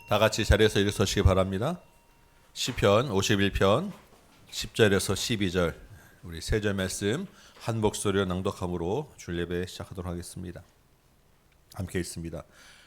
다 같이 자리에서 일어서시기 바랍니다. 시편 51편 10절에서 12절 우리 세 절 말씀 한 목소리로 낭독함으로 주일 예배 시작하도록 하겠습니다. 함께 읽습니다.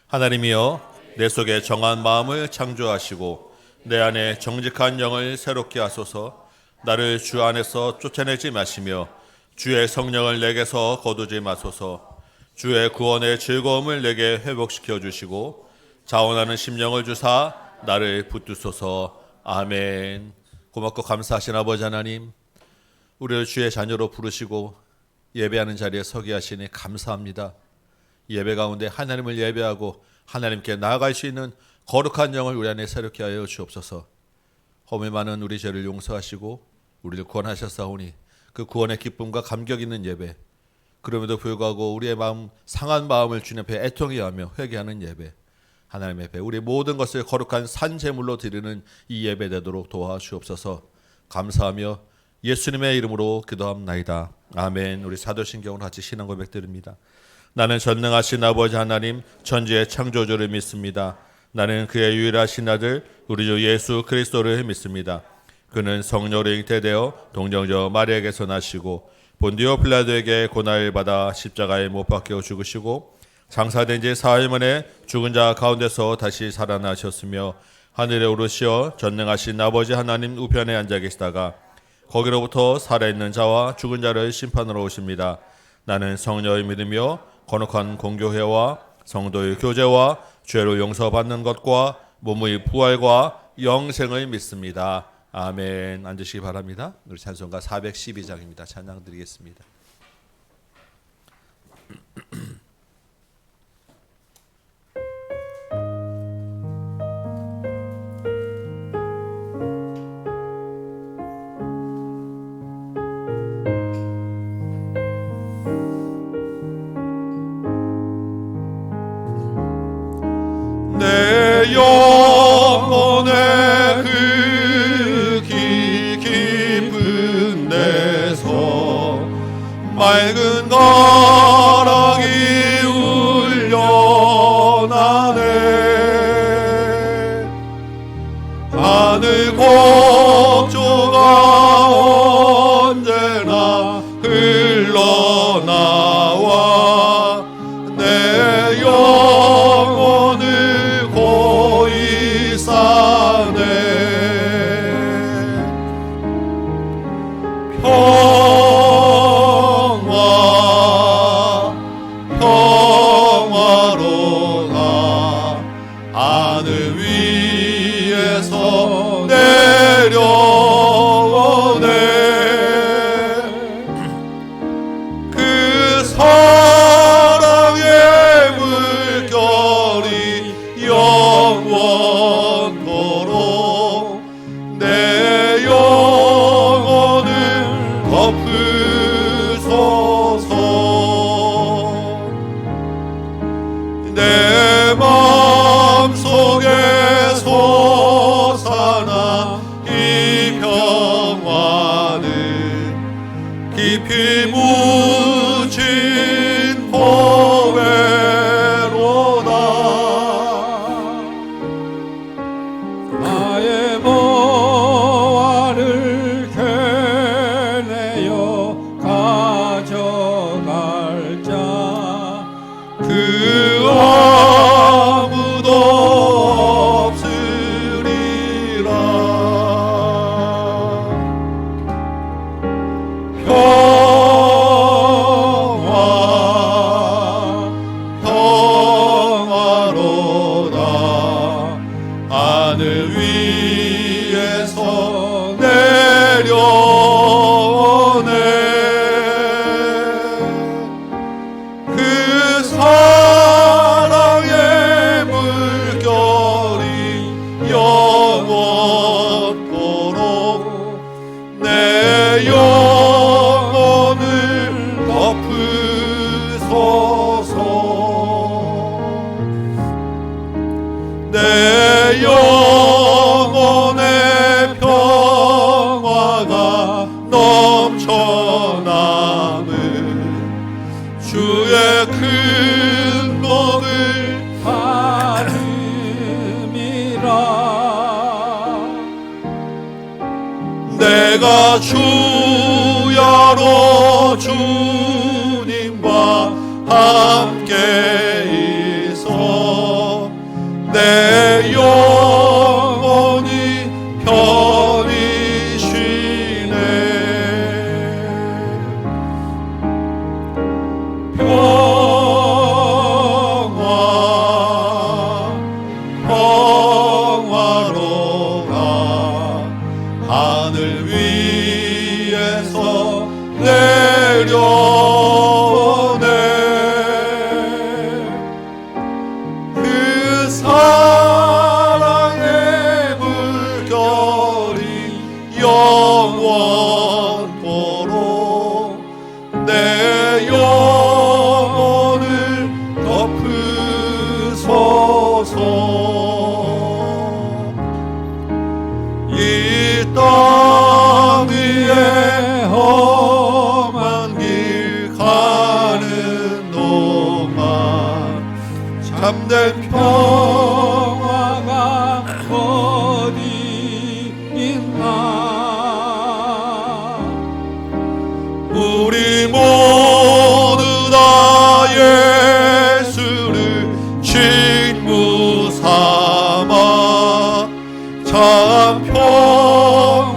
하나님이여 내 속에 정한 마음을 창조하시고 내 안에 정직한 영을 새롭게 하소서. 나를 주 안에서 쫓아내지 마시며 주의 성령을 내게서 거두지 마소서. 주의 구원의 즐거움을 내게 회복시켜 주시고 자원하는 심령을 주사 나를 붙드소서. 아멘. 고맙고 감사하신 아버지 하나님, 우리를 주의 자녀로 부르시고 예배하는 자리에 서게 하시니 감사합니다. 예배 가운데 하나님을 예배하고 하나님께 나아갈 수 있는 거룩한 영을 우리 안에 새롭게 하여 주옵소서. 허물 많은 우리 죄를 용서하시고 우리를 구원하셨사오니 그 구원의 기쁨과 감격 있는 예배, 그럼에도 불구하고 우리의 마음 상한 마음을 주님 앞에 애통해 하며 회개하는 예배, 하나님 앞에 우리 모든 것을 거룩한 산 제물로 드리는 이 예배 되도록 도와주옵소서. 감사하며 예수님의 이름으로 기도합나이다. 아멘. 우리 사도신경으로 같이 신앙 고백드립니다. 나는 전능하신 아버지 하나님 천지의 창조주를 믿습니다. 나는 그의 유일하신 아들 우리 주 예수 그리스도를 믿습니다. 그는 성령으로 잉태되어 동정녀 마리아에게서 나시고 본디오 빌라도에게 고난을 받아 십자가에 못 박혀 죽으시고 장사된 지 사흘 만에 죽은 자 가운데서 다시 살아나셨으며 하늘에 오르시어 전능하신 아버지 하나님 우편에 앉아 계시다가 거기로부터 살아있는 자와 죽은 자를 심판하러 오십니다. 나는 성령을 믿으며 거룩한 공교회와 성도의 교제와 죄를 용서받는 것과 몸의 부활과 영생을 믿습니다. 아멘. 앉으시기 바랍니다. 우리 찬송가 412장입니다. 찬양 드리겠습니다. 내 영혼의 그 깊은 데서 맑은 가락이 울려나네. 하늘 곡조가 언제나 흘러나와 내 영혼을 고이 싸네. 평화로다 하늘 위에서 내려오네. 그 사랑의 물결이 영원토록 내 영혼을 덮으소서. 내 마음속에 솟아나 이 평화는 깊이 묻힌 보배로다. 나의 보화를 캐내어 가져갈 자 그 아무도 없으리라. 평화로다 하늘 위에서 내려오네. 그 사랑의 물결이 영원토록 내 영혼을 덮으소서. 내 영혼의 평화가 넘쳐나는 주의 큰 복을 받음이라. 내가 주야로 주님과 함께 있어 내 영혼이 편히 쉬네. 평화로가 하늘 위에서 내려오네. 그 사랑의 물결이 영원토록 내 영혼을 덮으소서. 이 땅 위에 험한 길 가는 동안 참된 평화가 어디 있나. 우리 모두 다 예수를 친구 삼아 참 평화를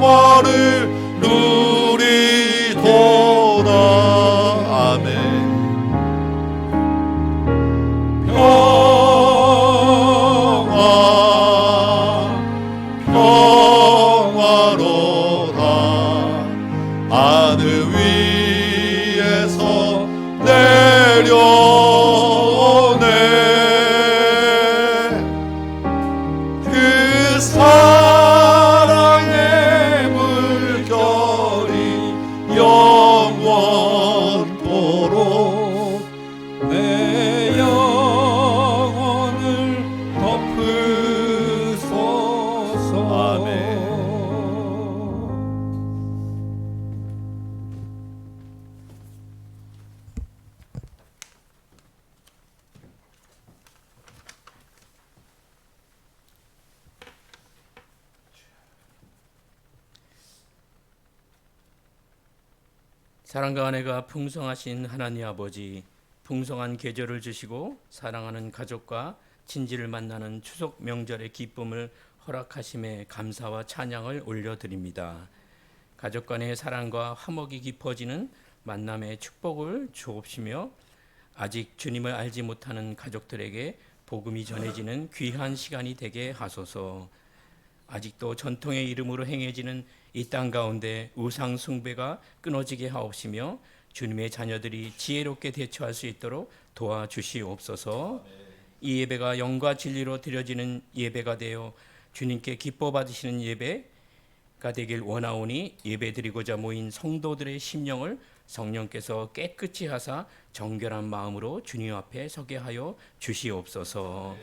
누리도다. 아멘. 평화로다 하늘 위에서 내려오네. 그 사랑의 물결이 영원토록 내 영혼을 덮으소서. 아멘. 사랑과 은혜가 풍성하신 하나님 아버지, 풍성한 계절을 주시고 사랑하는 가족과 친지를 만나는 추석 명절의 기쁨을 허락하심에 감사와 찬양을 올려드립니다. 가족 간의 사랑과 화목이 깊어지는 만남의 축복을 주옵시며 아직 주님을 알지 못하는 가족들에게 복음이 전해지는 귀한 시간이 되게 하소서. 아직도 전통의 이름으로 행해지는 이 땅 가운데 우상 숭배가 끊어지게 하옵시며 주님의 자녀들이 지혜롭게 대처할 수 있도록 도와주시옵소서. 이 예배가 영과 진리로 드려지는 예배가 되어 주님께 기뻐 받으시는 예배가 되길 원하오니 예배드리고자 모인 성도들의 심령을 성령께서 깨끗이 하사 정결한 마음으로 주님 앞에 서게 하여 주시옵소서.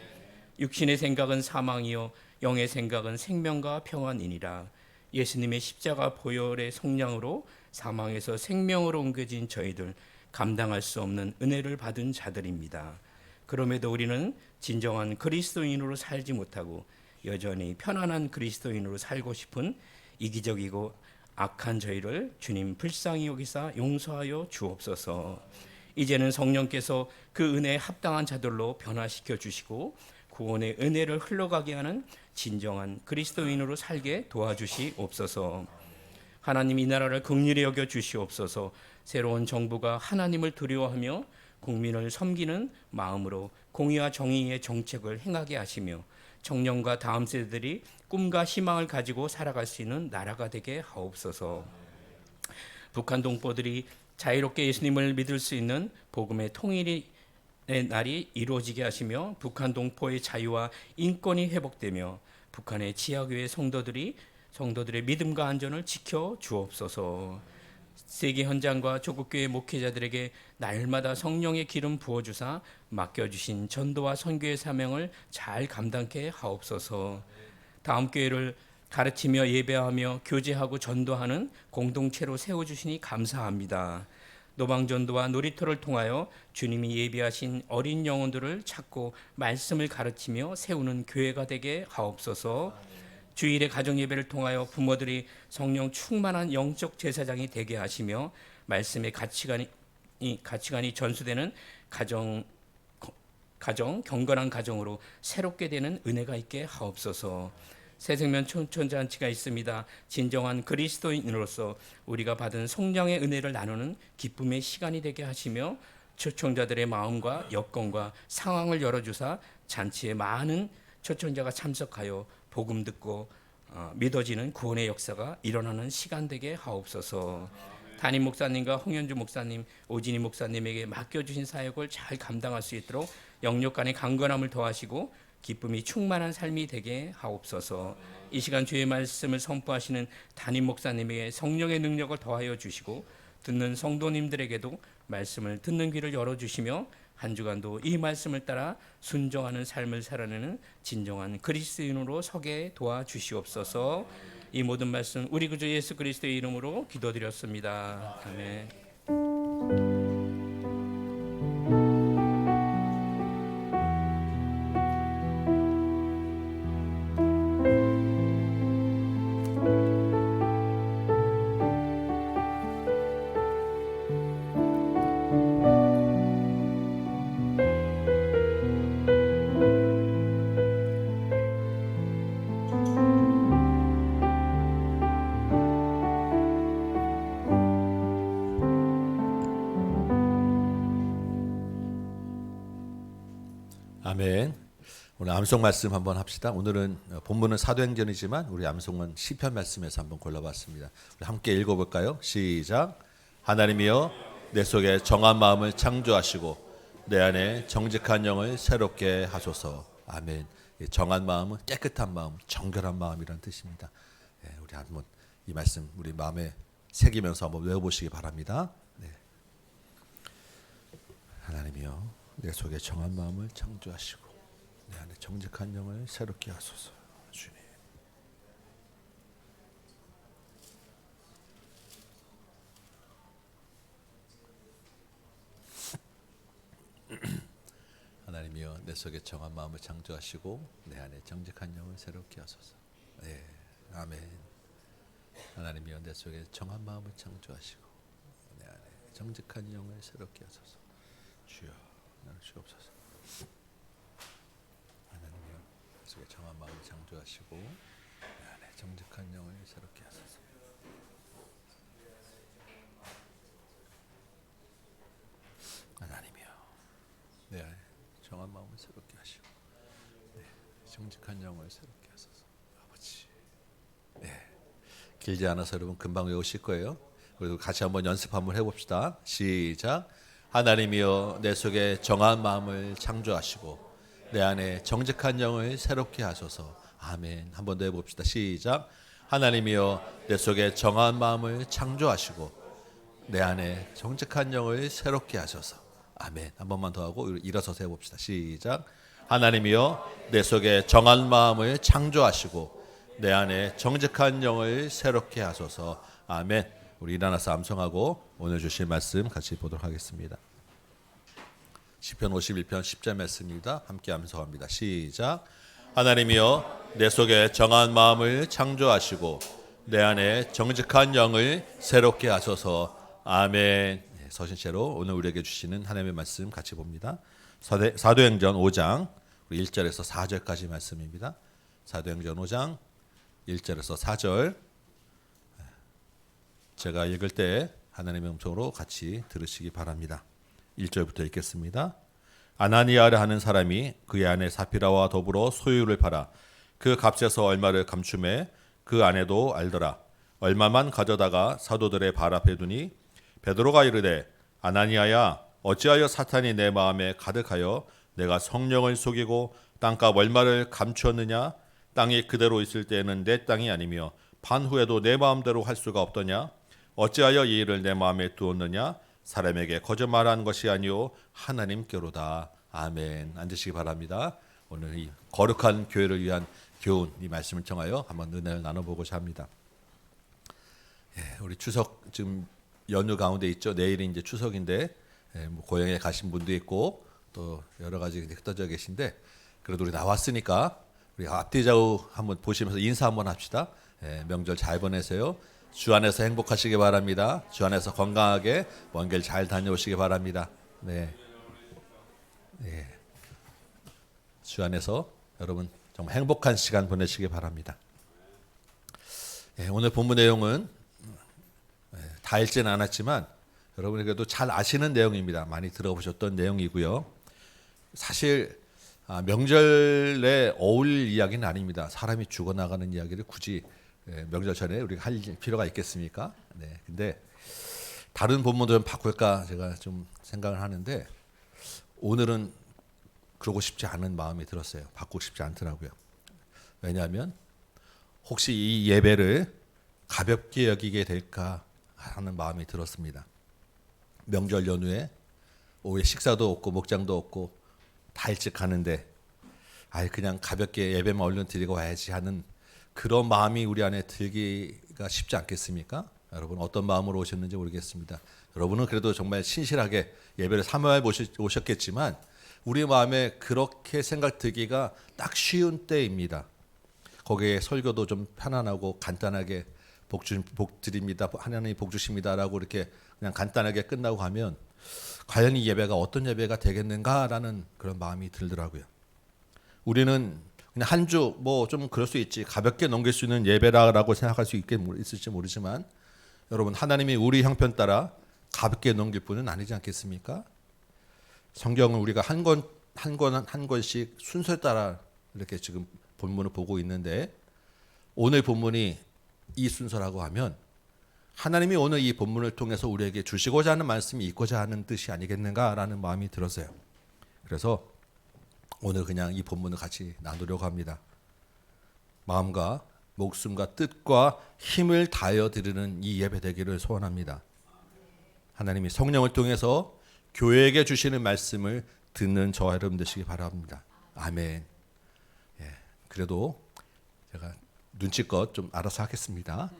육신의 생각은 사망이요 영의 생각은 생명과 평안이니라. 예수님의 십자가 보혈의 속량으로 사망에서 생명으로 옮겨진 저희들 감당할 수 없는 은혜를 받은 자들입니다. 그럼에도 우리는 진정한 그리스도인으로 살지 못하고 여전히 편안한 그리스도인으로 살고 싶은 이기적이고 악한 저희를 주님 불쌍히 여기사 용서하여 주옵소서. 이제는 성령께서 그 은혜에 합당한 자들로 변화시켜 주시고 구원의 은혜를 흘러가게 하는 진정한 그리스도인으로 살게 도와주시옵소서. 하나님 이 나라를 긍휼히 여겨 주시옵소서. 새로운 정부가 하나님을 두려워하며 국민을 섬기는 마음으로 공의와 정의의 정책을 행하게 하시며 청년과 다음 세대들이 꿈과 희망을 가지고 살아갈 수 있는 나라가 되게 하옵소서. 북한 동포들이 자유롭게 예수님을 믿을 수 있는 복음의 통일의 날이 이루어지게 하시며 북한 동포의 자유와 인권이 회복되며 북한의 지하교회 성도들의 믿음과 안전을 지켜 주옵소서. 세계 현장과 조국교회 목회자들에게 날마다 성령의 기름 부어주사 맡겨주신 전도와 선교의 사명을 잘 감당케 하옵소서. 다음 교회를 가르치며 예배하며 교제하고 전도하는 공동체로 세워주시니 감사합니다. 노방전도와 놀이터를 통하여 주님이 예비하신 어린 영혼들을 찾고 말씀을 가르치며 세우는 교회가 되게 하옵소서. 주일의 가정 예배를 통하여 부모들이 성령 충만한 영적 제사장이 되게 하시며 말씀의 가치관이 전수되는 가정 경건한 가정으로 새롭게 되는 은혜가 있게 하옵소서. 새생명 촌촌잔치가 있습니다. 진정한 그리스도인으로서 우리가 받은 성령의 은혜를 나누는 기쁨의 시간이 되게 하시며 초청자들의 마음과 여건과 상황을 열어주사 잔치에 많은 초청자가 참석하여 복음 듣고 믿어지는 구원의 역사가 일어나는 시간 되게 하옵소서. 담임 목사님과 홍현주 목사님, 오진희 목사님에게 맡겨주신 사역을 잘 감당할 수 있도록 영역 간의 강건함을 더하시고 기쁨이 충만한 삶이 되게 하옵소서. 이 시간 주의 말씀을 선포하시는 담임 목사님에게 성령의 능력을 더하여 주시고 듣는 성도님들에게도 말씀을 듣는 귀를 열어주시며 한 주간도 이 말씀을 따라 순종하는 삶을 살아내는 진정한 그리스도인으로 서게 도와주시옵소서. 이 모든 말씀 우리 구주 예수 그리스도의 이름으로 기도드렸습니다. 아멘. 아멘. 오늘 암송 말씀 한번 합시다. 오늘은 본문은 사도행전이지만 우리 암송은 시편 말씀에서 한번 골라봤습니다. 우리 함께 읽어볼까요? 시작. 하나님이여 내 속에 정한 마음을 창조하시고 내 안에 정직한 영을 새롭게 하소서. 아멘. 정한 마음은 깨끗한 마음, 정결한 마음이라는 뜻입니다. 우리 한번 이 말씀 우리 마음에 새기면서 한번 외워보시기 바랍니다. 네. 하나님이여 내 속에 정한 마음을 창조하시고 내 안에 정직한 영을 새롭게 하소서. 주님. 하나님이여 내 속에 정한 마음을 창조하시고 내 안에 정직한 영을 새롭게 하소서. 네, 아멘. 하나님이여 내 속에 정한 마음을 창조하시고 내 안에 정직한 영을 새롭게 하소서. 주여 나를 주옵소서. 하나님이여 내 속에 정한 마음을 창조하시고 내 안에 정직한 영을 새롭게 하소서. 하나님이여 내 안에 정한 마음을 새롭게 하시고 네, 정직한 영을 새롭게 하소서. 아버지. 네, 길지 않아서 여러분 금방 외우실 거예요. 그리고 같이 한번 연습 한번 해봅시다. 시작. 하나님이여 내 속에 정한 마음을 창조하시고 내 안에 정직한 영을 새롭게 하소서. 아멘. 한 번 더 해봅시다. 시작. 하나님이여 내 속에 정한 마음을 창조하시고 내 안에 정직한 영을 새롭게 하소서. 아멘. 한 번만 더 하고 일어서서 해봅시다. 시작. 하나님이여 내 속에 정한 마음을 창조하시고 내 안에 정직한 영을 새롭게 하소서. 아멘. 우리 일어나서 암송하고 오늘 주실 말씀 같이 보도록 하겠습니다. 시편 51편 10절 말씀입니다. 함께 암송합니다. 시작. 하나님이여 내 속에 정한 마음을 창조하시고 내 안에 정직한 영을 새롭게 하소서. 아멘. 서신체로 오늘 우리에게 주시는 하나님의 말씀 같이 봅니다. 사도행전 5장 1절에서 4절까지 말씀입니다. 사도행전 5장 1절에서 4절 제가 읽을 때 하나님의 음성으로 같이 들으시기 바랍니다. 1절부터 읽겠습니다. 아나니아라 하는 사람이 그의 아내 사피라와 더불어 소유를 팔아 그 값에서 얼마를 감춤해 그 아내도 알더라. 얼마만 가져다가 사도들의 발 앞에 두니 베드로가 이르되 아나니아야 어찌하여 사탄이 내 마음에 가득하여 내가 성령을 속이고 땅값 얼마를 감추었느냐. 땅이 그대로 있을 때에는 내 땅이 아니며 반 후에도 내 마음대로 할 수가 없더냐. 어찌하여 이 일을 내 마음에 두었느냐. 사람에게 거짓말한 것이 아니오 하나님께로다. 아멘. 앉으시기 바랍니다. 오늘 이 거룩한 교회를 위한 교훈 이 말씀을 통하여 한번 은혜를 나눠보고자 합니다. 우리 추석 지금 연휴 가운데 있죠. 내일이 이제 추석인데 뭐 고향에 가신 분도 있고 또 여러 가지 흩어져 계신데 그래도 우리 나왔으니까 우리 앞뒤 좌우 한번 보시면서 인사 한번 합시다. 예, 명절 잘 보내세요. 주 안에서 행복하시기 바랍니다. 주 안에서 건강하게 먼 길 잘 다녀오시기 바랍니다. 네. 네. 주 안에서 여러분 정말 행복한 시간 보내시기 바랍니다. 예, 오늘 본문 내용은 다 읽지는 않았지만 여러분에게도 잘 아시는 내용입니다. 많이 들어보셨던 내용이고요. 사실 명절에 어울릴 이야기는 아닙니다. 사람이 죽어나가는 이야기를 굳이 명절 전에 우리가 할 필요가 있겠습니까? 네. 근데 다른 본문도 좀 바꿀까 제가 좀 생각을 하는데 오늘은 그러고 싶지 않은 마음이 들었어요. 바꾸고 싶지 않더라고요. 왜냐하면 혹시 이 예배를 가볍게 여기게 될까 하는 마음이 들었습니다. 명절 연휴에 오후에 식사도 없고 목장도 없고 다 일찍 가는데 그냥 가볍게 예배만 얼른 드리고 와야지 하는 그런 마음이 우리 안에 들기가 쉽지 않겠습니까? 여러분 어떤 마음으로 오셨는지 모르겠습니다. 여러분은 그래도 정말 신실하게 예배를 사모해 오셨겠지만 우리 마음에 그렇게 생각 들기가 딱 쉬운 때입니다. 거기에 설교도 좀 편안하고 간단하게 복 드립니다. 하나님이 복 주십니다라고 이렇게 그냥 간단하게 끝나고 가면 과연 이 예배가 어떤 예배가 되겠는가라는 그런 마음이 들더라고요. 우리는 그냥 한 주 뭐 좀 그럴 수 있지 가볍게 넘길 수 있는 예배라고 생각할 수 있을지 모르지만 여러분 하나님이 우리 형편 따라 가볍게 넘길 분은 아니지 않겠습니까? 성경은 우리가 한 권씩 순서에 따라 이렇게 지금 본문을 보고 있는데 오늘 본문이 이 순서라고 하면 하나님이 오늘 이 본문을 통해서 우리에게 주시고자 하는 말씀이 있고자 하는 뜻이 아니겠는가라는 마음이 들었어요. 그래서 오늘 그냥 이 본문을 같이 나누려고 합니다. 마음과 목숨과 뜻과 힘을 다하여 드리는 이 예배 되기를 소원합니다. 하나님이 성령을 통해서 교회에게 주시는 말씀을 듣는 저와 여러분 되시기 바랍니다. 아멘. 예, 그래도 제가 눈치껏 좀 알아서 하겠습니다.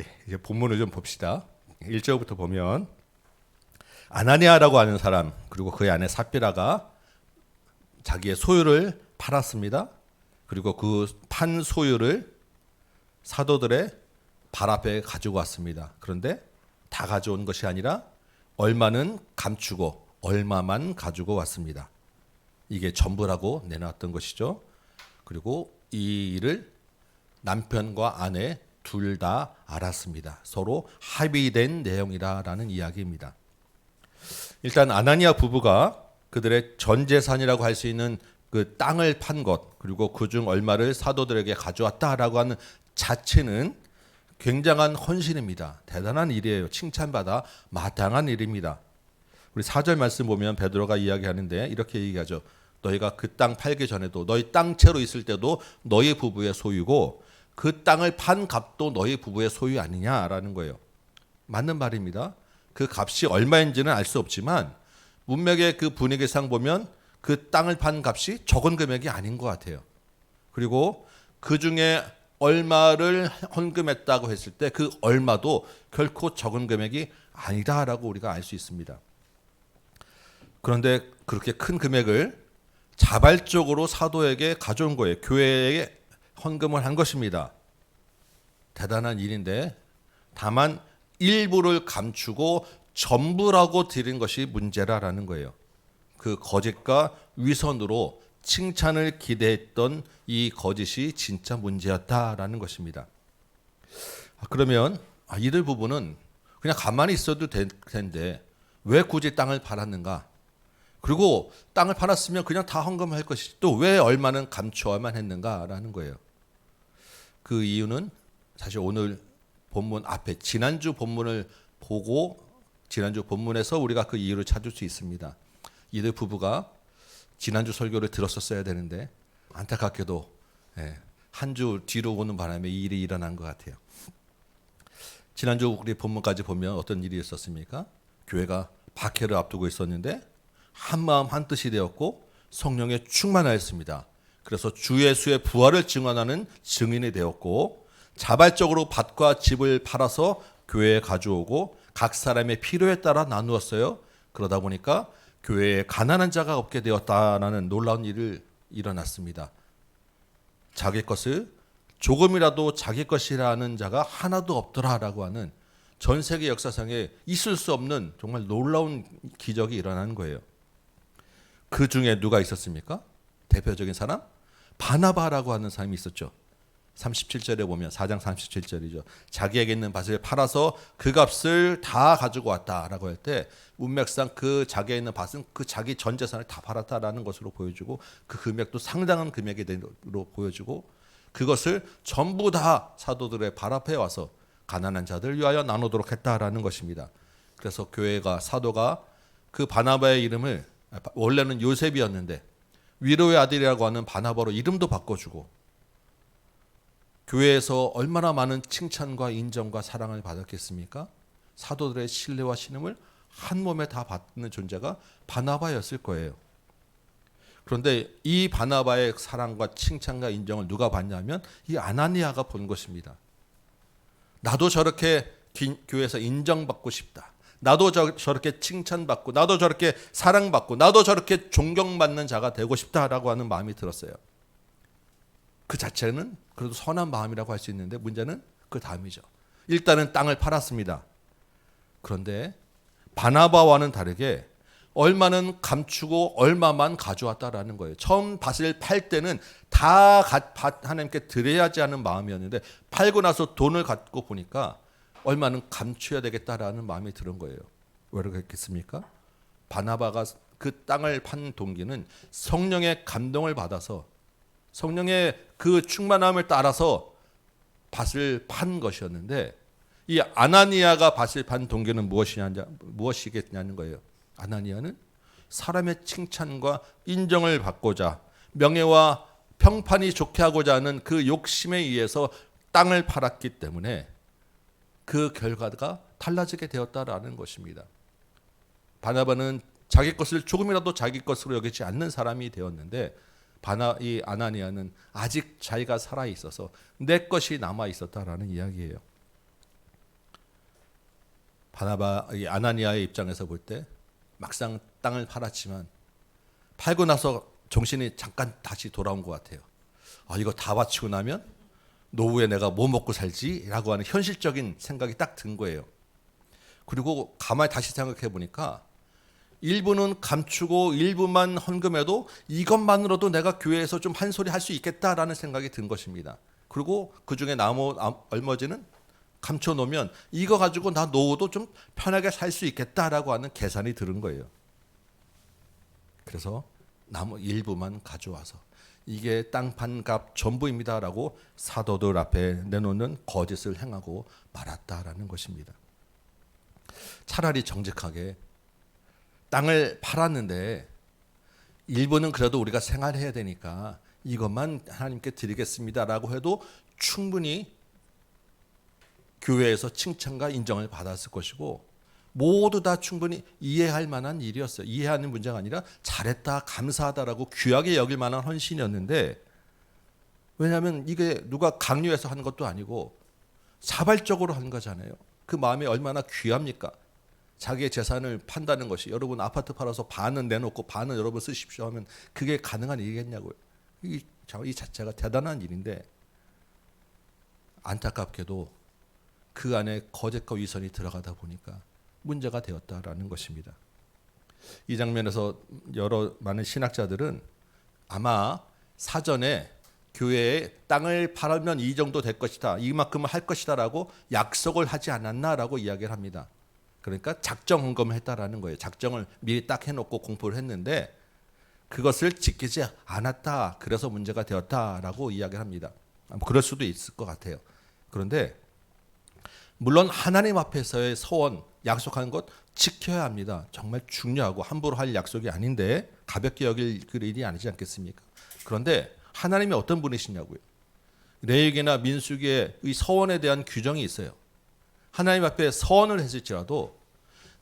예, 이제 본문을 좀 봅시다. 1절부터 보면 아나니아라고 하는 사람 그리고 그의 아내 삽비라가 자기의 소유를 팔았습니다. 그리고 그 판 소유를 사도들의 발 앞에 가지고 왔습니다. 그런데 다 가져온 것이 아니라 얼마는 감추고 얼마만 가지고 왔습니다. 이게 전부라고 내놨던 것이죠. 그리고 이 일을 남편과 아내 둘 다 알았습니다. 서로 합의된 내용이라는 이야기입니다. 일단 아나니아 부부가 그들의 전 재산이라고 할 수 있는 그 땅을 판 것 그리고 그중 얼마를 사도들에게 가져왔다라고 하는 자체는 굉장한 헌신입니다. 대단한 일이에요. 칭찬받아 마땅한 일입니다. 우리 4절 말씀 보면 베드로가 이야기하는데 이렇게 얘기하죠. 너희가 그 땅 팔기 전에도 너희 땅채로 있을 때도 너희 부부의 소유고 그 땅을 판 값도 너희 부부의 소유 아니냐라는 거예요. 맞는 말입니다. 그 값이 얼마인지는 알 수 없지만 문맥의 그 분위기상 보면 그 땅을 판 값이 적은 금액이 아닌 것 같아요. 그리고 그 중에 얼마를 헌금했다고 했을 때 그 얼마도 결코 적은 금액이 아니다라고 우리가 알 수 있습니다. 그런데 그렇게 큰 금액을 자발적으로 사도에게 가져온 거예요. 교회에 헌금을 한 것입니다. 대단한 일인데 다만 일부를 감추고 전부라고 드린 것이 문제라는 거예요. 그 거짓과 위선으로 칭찬을 기대했던 이 거짓이 진짜 문제였다라는 것입니다. 그러면 이들 부부는 그냥 가만히 있어도 될 텐데 왜 굳이 땅을 팔았는가? 그리고 땅을 팔았으면 그냥 다 헌금할 것이지 또 왜 얼마는 감추어야만 했는가라는 거예요. 그 이유는 사실 오늘 본문 앞에 지난주 본문을 보고 지난주 본문에서 우리가 그 이유를 찾을 수 있습니다. 이들 부부가 지난주 설교를 들었었어야 되는데 안타깝게도 한 주 뒤로 오는 바람에 이 일이 일어난 것 같아요. 지난주 우리 본문까지 보면 어떤 일이 있었습니까? 교회가 박해를 앞두고 있었는데 한마음 한뜻이 되었고 성령에 충만하였습니다. 그래서 주 예수의 부활을 증언하는 증인이 되었고 자발적으로 밭과 집을 팔아서 교회에 가져오고 각 사람의 필요에 따라 나누었어요. 그러다 보니까 교회에 가난한 자가 없게 되었다라는 놀라운 일이 일어났습니다. 자기 것을 조금이라도 자기 것이라는 자가 하나도 없더라라고 하는 전 세계 역사상에 있을 수 없는 정말 놀라운 기적이 일어난 거예요. 그 중에 누가 있었습니까? 대표적인 사람? 바나바라고 하는 사람이 있었죠. 37절에 보면 4장 37절이죠. 자기에게 있는 밭을 팔아서 그 값을 다 가지고 왔다라고 할 때 문맥상 그 자기에 있는 밭은 그 자기 전 재산을 다 팔았다라는 것으로 보여주고 그 금액도 상당한 금액으로 보여주고 그것을 전부 다 사도들의 발 앞에 와서 가난한 자들 위하여 나누도록 했다라는 것입니다. 그래서 교회가 사도가 그 바나바의 이름을 원래는 요셉이었는데 위로의 아들이라고 하는 바나바로 이름도 바꿔주고 교회에서 얼마나 많은 칭찬과 인정과 사랑을 받았겠습니까? 사도들의 신뢰와 신음을 한 몸에 다 받는 존재가 바나바였을 거예요. 그런데 이 바나바의 사랑과 칭찬과 인정을 누가 받냐면 이 아나니아가 본 것입니다. 나도 저렇게 교회에서 인정받고 싶다. 나도 저렇게 칭찬받고 나도 저렇게 사랑받고 나도 저렇게 존경받는 자가 되고 싶다라고 하는 마음이 들었어요. 그 자체는 그래도 선한 마음이라고 할 수 있는데 문제는 그 다음이죠. 일단은 땅을 팔았습니다. 그런데 바나바와는 다르게 얼마는 감추고 얼마만 가져왔다라는 거예요. 처음 밭을 팔 때는 다 하나님께 드려야지 하는 마음이었는데 팔고 나서 돈을 갖고 보니까 얼마는 감춰야 되겠다라는 마음이 드는 거예요. 왜 그렇겠습니까? 바나바가 그 땅을 판 동기는 성령의 감동을 받아서 성령의 그 충만함을 따라서 밭을 판 것이었는데 이 아나니아가 밭을 판 동기는 무엇이겠냐는 거예요. 아나니아는 사람의 칭찬과 인정을 받고자 명예와 평판이 좋게 하고자 하는 그 욕심에 의해서 땅을 팔았기 때문에 그 결과가 달라지게 되었다라는 것입니다. 바나바는 자기 것을 조금이라도 자기 것으로 여기지 않는 사람이 되었는데 이 아나니아는 아직 자기가 살아 있어서 내 것이 남아 있었다라는 이야기예요. 이 아나니아의 입장에서 볼 때 막상 땅을 팔았지만 팔고 나서 정신이 잠깐 다시 돌아온 것 같아요. 이거 다 바치고 나면 노후에 내가 뭐 먹고 살지라고 하는 현실적인 생각이 딱 든 거예요. 그리고 가만히 다시 생각해 보니까 일부는 감추고 일부만 헌금해도 이것만으로도 내가 교회에서 좀 한 소리 할 수 있겠다라는 생각이 든 것입니다. 그리고 그중에 얼머지는 감춰 놓으면 이거 가지고 나 노후도 좀 편하게 살 수 있겠다라고 하는 계산이 들은 거예요. 그래서 나무 일부만 가져와서 이게 땅판 값 전부입니다라고 사도들 앞에 내놓는 거짓을 행하고 말았다라는 것입니다. 차라리 정직하게 땅을 팔았는데 일부는 그래도 우리가 생활해야 되니까 이것만 하나님께 드리겠습니다라고 해도 충분히 교회에서 칭찬과 인정을 받았을 것이고 모두 다 충분히 이해할 만한 일이었어요. 이해하는 문제가 아니라 잘했다, 감사하다라고 귀하게 여길 만한 헌신이었는데 왜냐하면 이게 누가 강요해서 한 것도 아니고 자발적으로 한 거잖아요. 그 마음이 얼마나 귀합니까? 자기의 재산을 판다는 것이 여러분 아파트 팔아서 반은 내놓고 반은 여러분 쓰십시오 하면 그게 가능한 일이겠냐고요. 이 자체가 대단한 일인데 안타깝게도 그 안에 거짓과 위선이 들어가다 보니까 문제가 되었다라는 것입니다. 이 장면에서 많은 신학자들은 아마 사전에 교회에 땅을 팔면 이 정도 될 것이다, 이만큼은 할 것이다라고 약속을 하지 않았나라고 이야기를 합니다. 그러니까 작정 헌금을 했다라는 거예요. 작정을 미리 딱 해놓고 공포를 했는데 그것을 지키지 않았다. 그래서 문제가 되었다라고 이야기를 합니다. 그럴 수도 있을 것 같아요. 그런데 물론 하나님 앞에서의 서원, 약속하는 것 지켜야 합니다. 정말 중요하고 함부로 할 약속이 아닌데 가볍게 여길 일이 아니지 않겠습니까? 그런데 하나님이 어떤 분이시냐고요. 레위기나 민수기의 서원에 대한 규정이 있어요. 하나님 앞에 서원을 했을지라도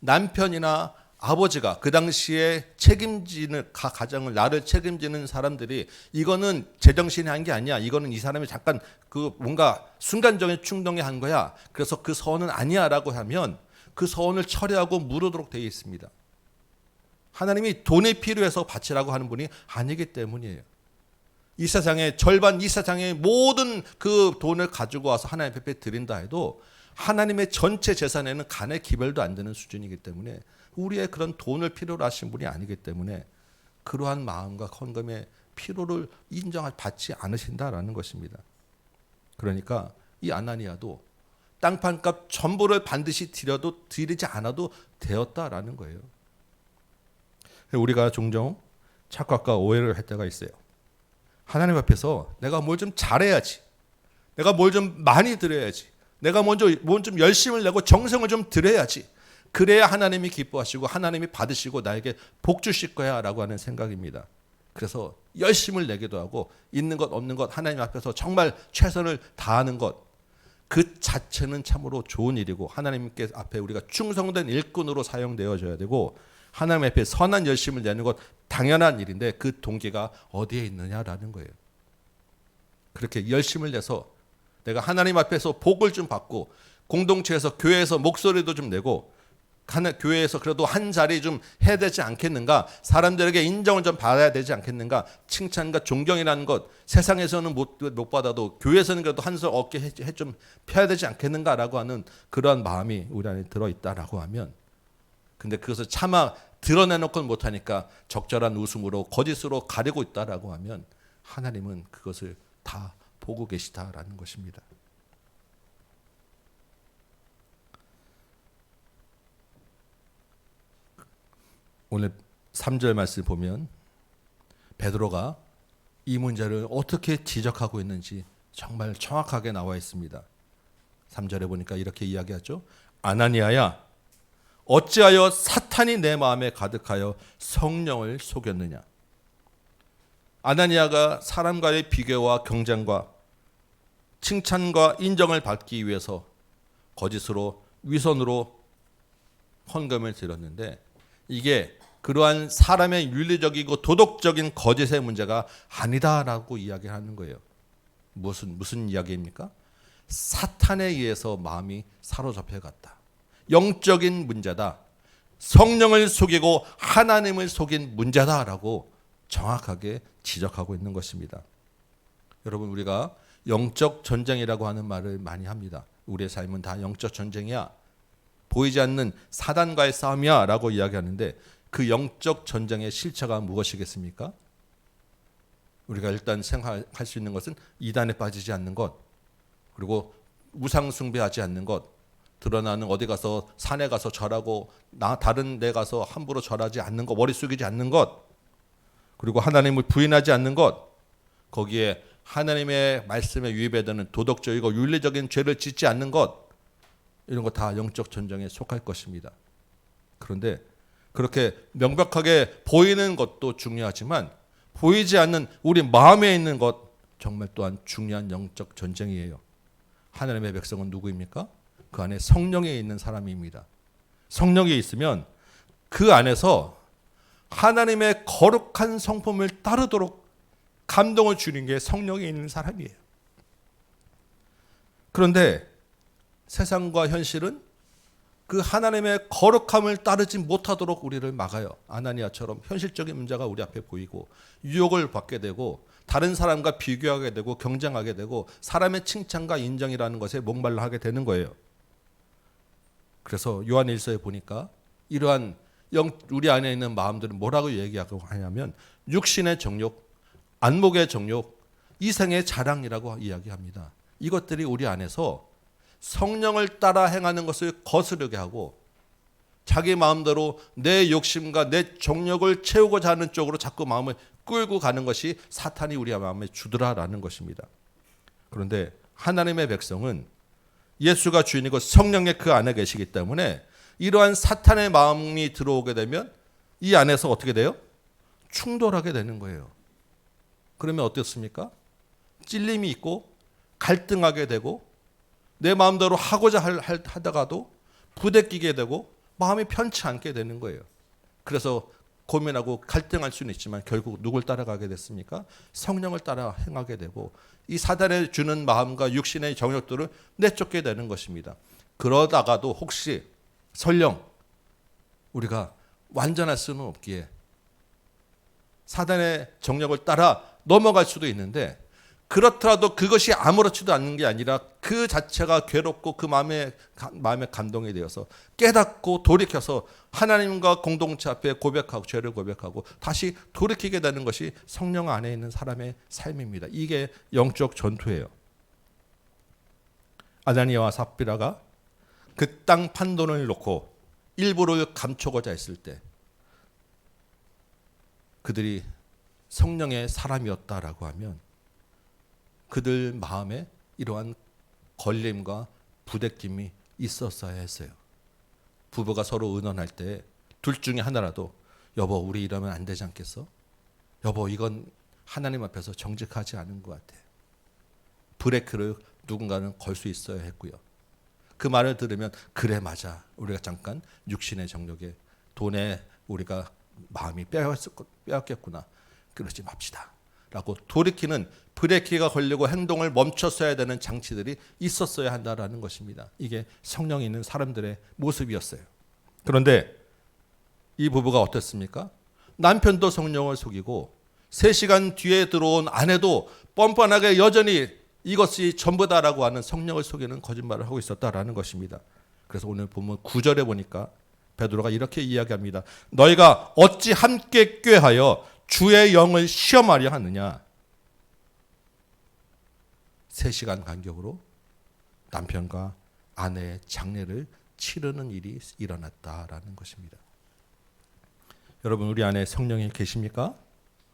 남편이나 아버지가 그 당시에 책임지는 가정을 나를 책임지는 사람들이 이거는 제정신이 한 게 아니야. 이거는 이 사람이 잠깐 그 뭔가 순간적인 충동에 한 거야. 그래서 그 서원은 아니야라고 하면 그 서원을 철회하고 무르도록 되어 있습니다. 하나님이 돈이 필요해서 바치라고 하는 분이 아니기 때문이에요. 이 세상의 절반, 이 세상의 모든 그 돈을 가지고 와서 하나님 앞에 드린다 해도 하나님의 전체 재산에는 간의 기별도 안 되는 수준이기 때문에 우리의 그런 돈을 필요로 하신 분이 아니기 때문에 그러한 마음과 헌금의 필요를 받지 않으신다라는 것입니다. 그러니까 이 아나니아도 땅판값 전부를 반드시 드리지 않아도 되었다라는 거예요. 우리가 종종 착각과 오해를 할 때가 있어요. 하나님 앞에서 내가 뭘 좀 잘해야지, 내가 뭘 좀 많이 드려야지, 내가 먼저 뭘 좀 열심을 내고 정성을 좀 드려야지, 그래야 하나님이 기뻐하시고 하나님이 받으시고 나에게 복 주실 거야 라고 하는 생각입니다. 그래서 열심을 내기도 하고 있는 것 없는 것 하나님 앞에서 정말 최선을 다하는 것, 그 자체는 참으로 좋은 일이고 하나님께 앞에 우리가 충성된 일꾼으로 사용되어져야 되고 하나님 앞에 선한 열심을 내는 것 당연한 일인데 그 동기가 어디에 있느냐라는 거예요. 그렇게 열심을 내서 내가 하나님 앞에서 복을 좀 받고 공동체에서 교회에서 목소리도 좀 내고 교회에서 그래도 한 자리 좀 해야 되지 않겠는가, 사람들에게 인정을 좀 받아야 되지 않겠는가, 칭찬과 존경이라는 것 세상에서는 못 받아도 교회에서는 그래도 한술 어깨 좀 펴야 되지 않겠는가라고 하는 그러한 마음이 우리 안에 들어있다라고 하면, 근데 그것을 차마 드러내놓고는 못하니까 적절한 웃음으로 거짓으로 가리고 있다라고 하면 하나님은 그것을 다 보고 계시다라는 것입니다. 오늘 3절 말씀 보면 베드로가 이 문제를 어떻게 지적하고 있는지 정말 정확하게 나와 있습니다. 3절에 보니까 이렇게 이야기하죠. 아나니아야, 어찌하여 사탄이 내 마음에 가득하여 성령을 속였느냐. 아나니아가 사람과의 비교와 경쟁과 칭찬과 인정을 받기 위해서 거짓으로 위선으로 헌금을 드렸는데 이게 그러한 사람의 윤리적이고 도덕적인 거짓의 문제가 아니다라고 이야기하는 거예요. 무슨 이야기입니까? 사탄에 의해서 마음이 사로잡혀 갔다. 영적인 문제다. 성령을 속이고 하나님을 속인 문제다라고 정확하게 지적하고 있는 것입니다. 여러분, 우리가 영적 전쟁이라고 하는 말을 많이 합니다. 우리의 삶은 다 영적 전쟁이야, 보이지 않는 사단과의 싸움이야 라고 이야기하는데 그 영적 전쟁의 실체가 무엇이겠습니까? 우리가 일단 생각할 수 있는 것은 이단에 빠지지 않는 것, 그리고 우상 숭배하지 않는 것, 드러나는 어디 가서 산에 가서 절하고 다른 데 가서 함부로 절하지 않는 것, 머리 숙이지 않는 것, 그리고 하나님을 부인하지 않는 것, 거기에 하나님의 말씀에 위배되는 도덕적이고 윤리적인 죄를 짓지 않는 것, 이런 거 다 영적 전쟁에 속할 것입니다. 그런데 그렇게 명백하게 보이는 것도 중요하지만 보이지 않는 우리 마음에 있는 것 정말 또한 중요한 영적 전쟁이에요. 하나님의 백성은 누구입니까? 그 안에 성령이 있는 사람입니다. 성령이 있으면 그 안에서 하나님의 거룩한 성품을 따르도록 감동을 주는 게 성령이 있는 사람이에요. 그런데 세상과 현실은 그 하나님의 거룩함을 따르지 못하도록 우리를 막아요. 아나니아처럼 현실적인 문제가 우리 앞에 보이고 유혹을 받게 되고 다른 사람과 비교하게 되고 경쟁하게 되고 사람의 칭찬과 인정이라는 것에 목말라 하게 되는 거예요. 그래서 요한 1서에 보니까 이러한 우리 안에 있는 마음들은 뭐라고 얘기하고 하냐면 육신의 정욕, 안목의 정욕, 이생의 자랑이라고 이야기합니다. 이것들이 우리 안에서 성령을 따라 행하는 것을 거스르게 하고 자기 마음대로 내 욕심과 내 정욕을 채우고자 하는 쪽으로 자꾸 마음을 끌고 가는 것이 사탄이 우리 마음에 주더라라는 것입니다. 그런데 하나님의 백성은 예수가 주인이고 성령의 그 안에 계시기 때문에 이러한 사탄의 마음이 들어오게 되면 이 안에서 어떻게 돼요? 충돌하게 되는 거예요. 그러면 어떻습니까? 찔림이 있고 갈등하게 되고 내 마음대로 하고자 하다가도 부대끼게 되고 마음이 편치 않게 되는 거예요. 그래서 고민하고 갈등할 수는 있지만 결국 누굴 따라가게 됐습니까? 성령을 따라 행하게 되고 이 사단에 주는 마음과 육신의 정욕들을 내쫓게 되는 것입니다. 그러다가도 혹시 설령 우리가 완전할 수는 없기에 사단의 정력을 따라 넘어갈 수도 있는데, 그렇더라도 그것이 아무렇지도 않는 게 아니라 그 자체가 괴롭고 그 마음에 감동이 되어서 깨닫고 돌이켜서 하나님과 공동체 앞에 고백하고 죄를 고백하고 다시 돌이키게 되는 것이 성령 안에 있는 사람의 삶입니다. 이게 영적 전투예요. 아나니아와 삽비라가 그 땅 판돈을 놓고 일부를 감추고자 했을 때 그들이 성령의 사람이었다라고 하면 그들 마음에 이러한 걸림과 부대낌이 있었어야 했어요. 부부가 서로 의논할 때 둘 중에 하나라도 여보 우리 이러면 안 되지 않겠어? 여보 이건 하나님 앞에서 정직하지 않은 것 같아. 브레이크를 누군가는 걸 수 있어야 했고요. 그 말을 들으면 그래 맞아. 우리가 잠깐 육신의 정력에 돈에 우리가 마음이 빼앗겼구나. 그러지 맙시다. 라고 돌이키는 브레이크가 걸리고 행동을 멈췄어야 되는 장치들이 있었어야 한다라는 것입니다. 이게 성령이 있는 사람들의 모습이었어요. 그런데 이 부부가 어땠습니까? 남편도 성령을 속이고 3시간 뒤에 들어온 아내도 뻔뻔하게 여전히 이것이 전부다라고 하는 성령을 속이는 거짓말을 하고 있었다라는 것입니다. 그래서 오늘 보면 9절에 보니까 베드로가 이렇게 이야기합니다. 너희가 어찌 함께 꾀하여 주의 영을 시험하려 하느냐. 3시간 간격으로 남편과 아내의 장례를 치르는 일이 일어났다라는 것입니다. 여러분 우리 안에 성령이 계십니까?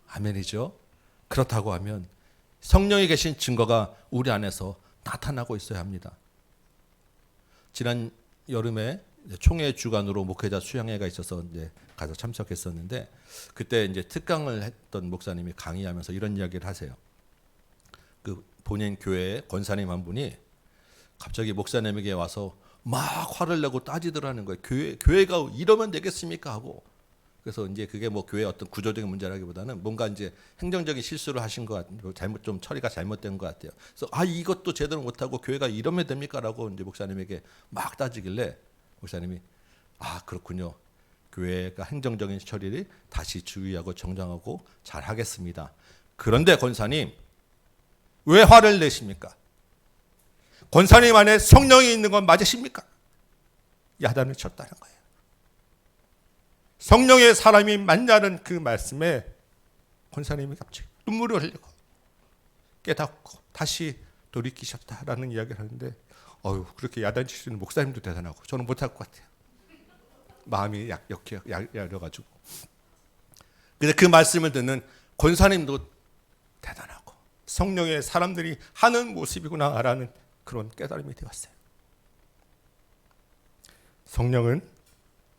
아멘이죠. 그렇다고 하면 성령이 계신 증거가 우리 안에서 나타나고 있어야 합니다. 지난 여름에 총회 주간으로 목회자 수양회가 있어서 이제 가서 참석했었는데 그때 이제 특강을 했던 목사님이 강의하면서 이런 이야기를 하세요. 그 본인 교회의 권사님 한 분이 갑자기 목사님에게 와서 막 화를 내고 따지더라는 거예요. 교회가 이러면 되겠습니까 하고. 그래서 이제 그게 뭐 교회 어떤 구조적인 문제라기보다는 뭔가 이제 행정적인 실수를 하신 것 같아요. 좀 처리가 잘못된 것 같아요. 그래서 이것도 제대로 못하고 교회가 이러면 됩니까라고 이제 목사님에게 막 따지길래 목사님이 그렇군요. 교회가 행정적인 처리를 다시 주의하고 정정하고 잘 하겠습니다. 그런데 권사님 왜 화를 내십니까? 권사님 안에 성령이 있는 건 맞으십니까? 야단을 쳤다는 거예요. 성령의 사람이 맞냐는 그 말씀에 권사님이 갑자기 눈물을 흘리고 깨닫고 다시 돌이키셨다라는 이야기를 하는데 그렇게 야단 치시는 목사님도 대단하고 저는 못할 것 같아요. 마음이 약해가지고. 근데 그 말씀을 듣는 권사님도 대단하고 성령의 사람들이 하는 모습이구나라는 그런 깨달음이 되었어요. 성령은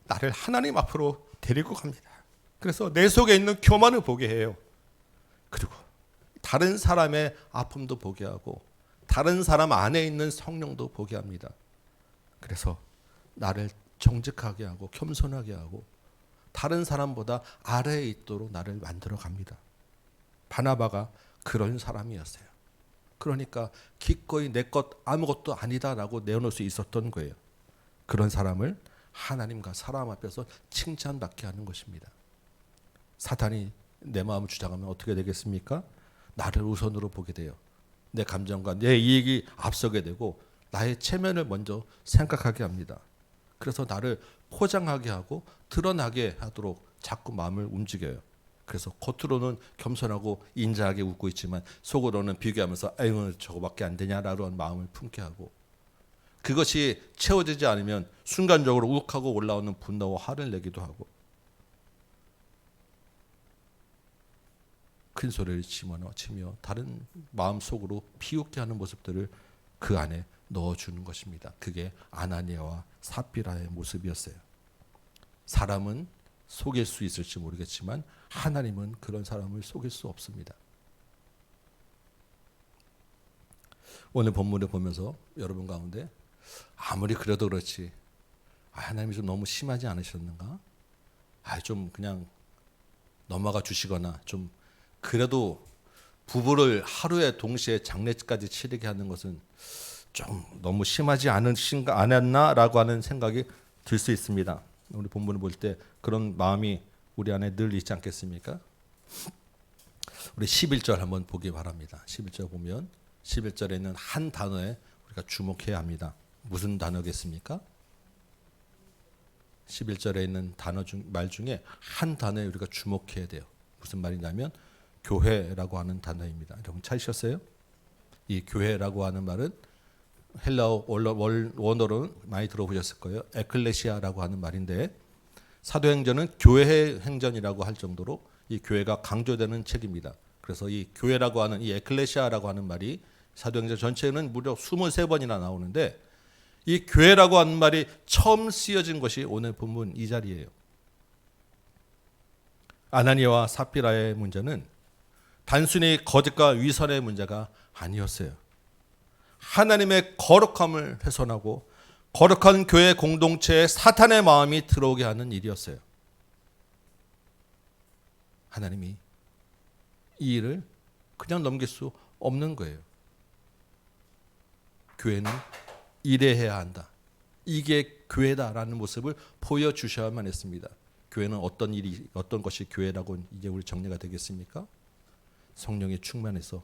나를 하나님 앞으로 데리고 갑니다. 그래서 내 속에 있는 교만을 보게 해요. 그리고 다른 사람의 아픔도 보게 하고 다른 사람 안에 있는 성령도 보게 합니다. 그래서 나를 정직하게 하고 겸손하게 하고 다른 사람보다 아래에 있도록 나를 만들어 갑니다. 바나바가 그런 사람이었어요. 그러니까 기꺼이 내 것 아무것도 아니다라고 내어놓을 수 있었던 거예요. 그런 사람을 하나님과 사람 앞에서 칭찬받게 하는 것입니다. 사탄이 내 마음을 주장하면 어떻게 되겠습니까? 나를 우선으로 보게 돼요. 내 감정과 내 이익이 앞서게 되고 나의 체면을 먼저 생각하게 합니다. 그래서 나를 포장하게 하고 드러나게 하도록 자꾸 마음을 움직여요. 그래서 겉으로는 겸손하고 인자하게 웃고 있지만 속으로는 비교하면서 아유 저거밖에 안 되냐라고 하는 마음을 품게 하고 그것이 채워지지 않으면 순간적으로 욱하고 올라오는 분노와 화를 내기도 하고 큰 소리를 치며 다른 마음속으로 비웃게 하는 모습들을 그 안에 넣어주는 것입니다. 그게 아나니아와 삽비라의 모습이었어요. 사람은 속일 수 있을지 모르겠지만 하나님은 그런 사람을 속일 수 없습니다. 오늘 본문을 보면서 여러분 가운데 아무리 그래도 그렇지 하나님이 좀 너무 심하지 않으셨는가? 좀 그냥 넘어가 주시거나 좀 그래도 부부를 하루에 동시에 장례까지 치르게 하는 것은 좀 너무 심하지 않았나라고 하는 생각이 들 수 있습니다. 우리 본문을 볼 때 그런 마음이 우리 안에 늘 있지 않겠습니까? 우리 11절 한번 보기 바랍니다. 11절 보면 11절에 있는 한 단어에 우리가 주목해야 합니다. 무슨 단어겠습니까? 11절에 있는 말 중에 한 단어에 우리가 주목해야 돼요. 무슨 말이냐면 교회라고 하는 단어입니다. 여러분 찾으셨어요? 이 교회라고 하는 말은 헬라어 원어로는 많이 들어보셨을 거예요. 에클레시아라고 하는 말인데 사도행전은 교회 행전이라고 할 정도로 이 교회가 강조되는 책입니다. 그래서 이 교회라고 하는 이 에클레시아라고 하는 말이 사도행전 전체는 무려 23번이나 나오는데 이 교회라고 하는 말이 처음 쓰여진 것이 오늘 본문 이 자리예요. 아나니아와 삽비라의 문제는 단순히 거짓과 위선의 문제가 아니었어요. 하나님의 거룩함을 훼손하고 거룩한 교회 공동체에 사탄의 마음이 들어오게 하는 일이었어요. 하나님이 이 일을 그냥 넘길 수 없는 거예요. 교회는 이래야 한다. 이게 교회다라는 모습을 보여주셔야만 했습니다. 교회는 어떤 것이 교회라고 이제 우리 정리가 되겠습니까? 성령이 충만해서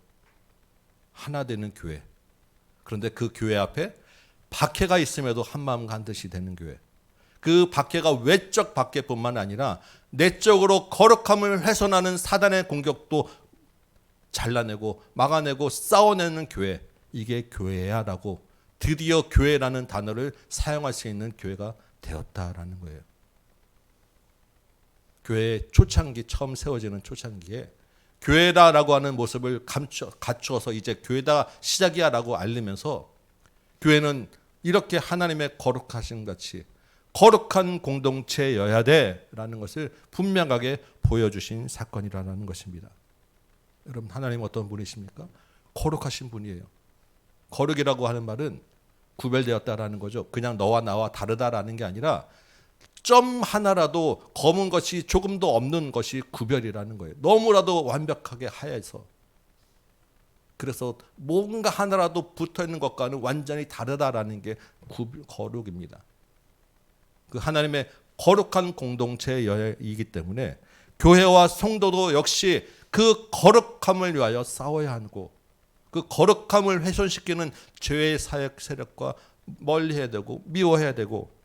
하나 되는 교회. 그런데 그 교회 앞에 박해가 있음에도 한마음 한뜻이 되는 교회. 그 박해가 외적 박해뿐만 아니라 내적으로 거룩함을 훼손하는 사단의 공격도 잘라내고 막아내고 싸워내는 교회. 이게 교회야 라고 드디어 교회라는 단어를 사용할 수 있는 교회가 되었다라는 거예요. 교회의 초창기, 처음 세워지는 초창기에 교회다라고 하는 모습을 갖추어서 이제 교회다 시작이야 라고 알리면서 교회는 이렇게 하나님의 거룩하신 같이 거룩한 공동체여야 돼라는 것을 분명하게 보여주신 사건이라는 것입니다. 여러분, 하나님 어떤 분이십니까? 거룩하신 분이에요. 거룩이라고 하는 말은 구별되었다라는 거죠. 그냥 너와 나와 다르다라는 게 아니라 점 하나라도 검은 것이 조금도 없는 것이 구별이라는 거예요. 너무나도 완벽하게 하얘서. 그래서 뭔가 하나라도 붙어있는 것과는 완전히 다르다라는 게 거룩입니다. 그 하나님의 거룩한 공동체이기 때문에 교회와 성도도 역시 그 거룩함을 위하여 싸워야 하고 그 거룩함을 훼손시키는 죄의 사역 세력과 멀리해야 되고 미워해야 되고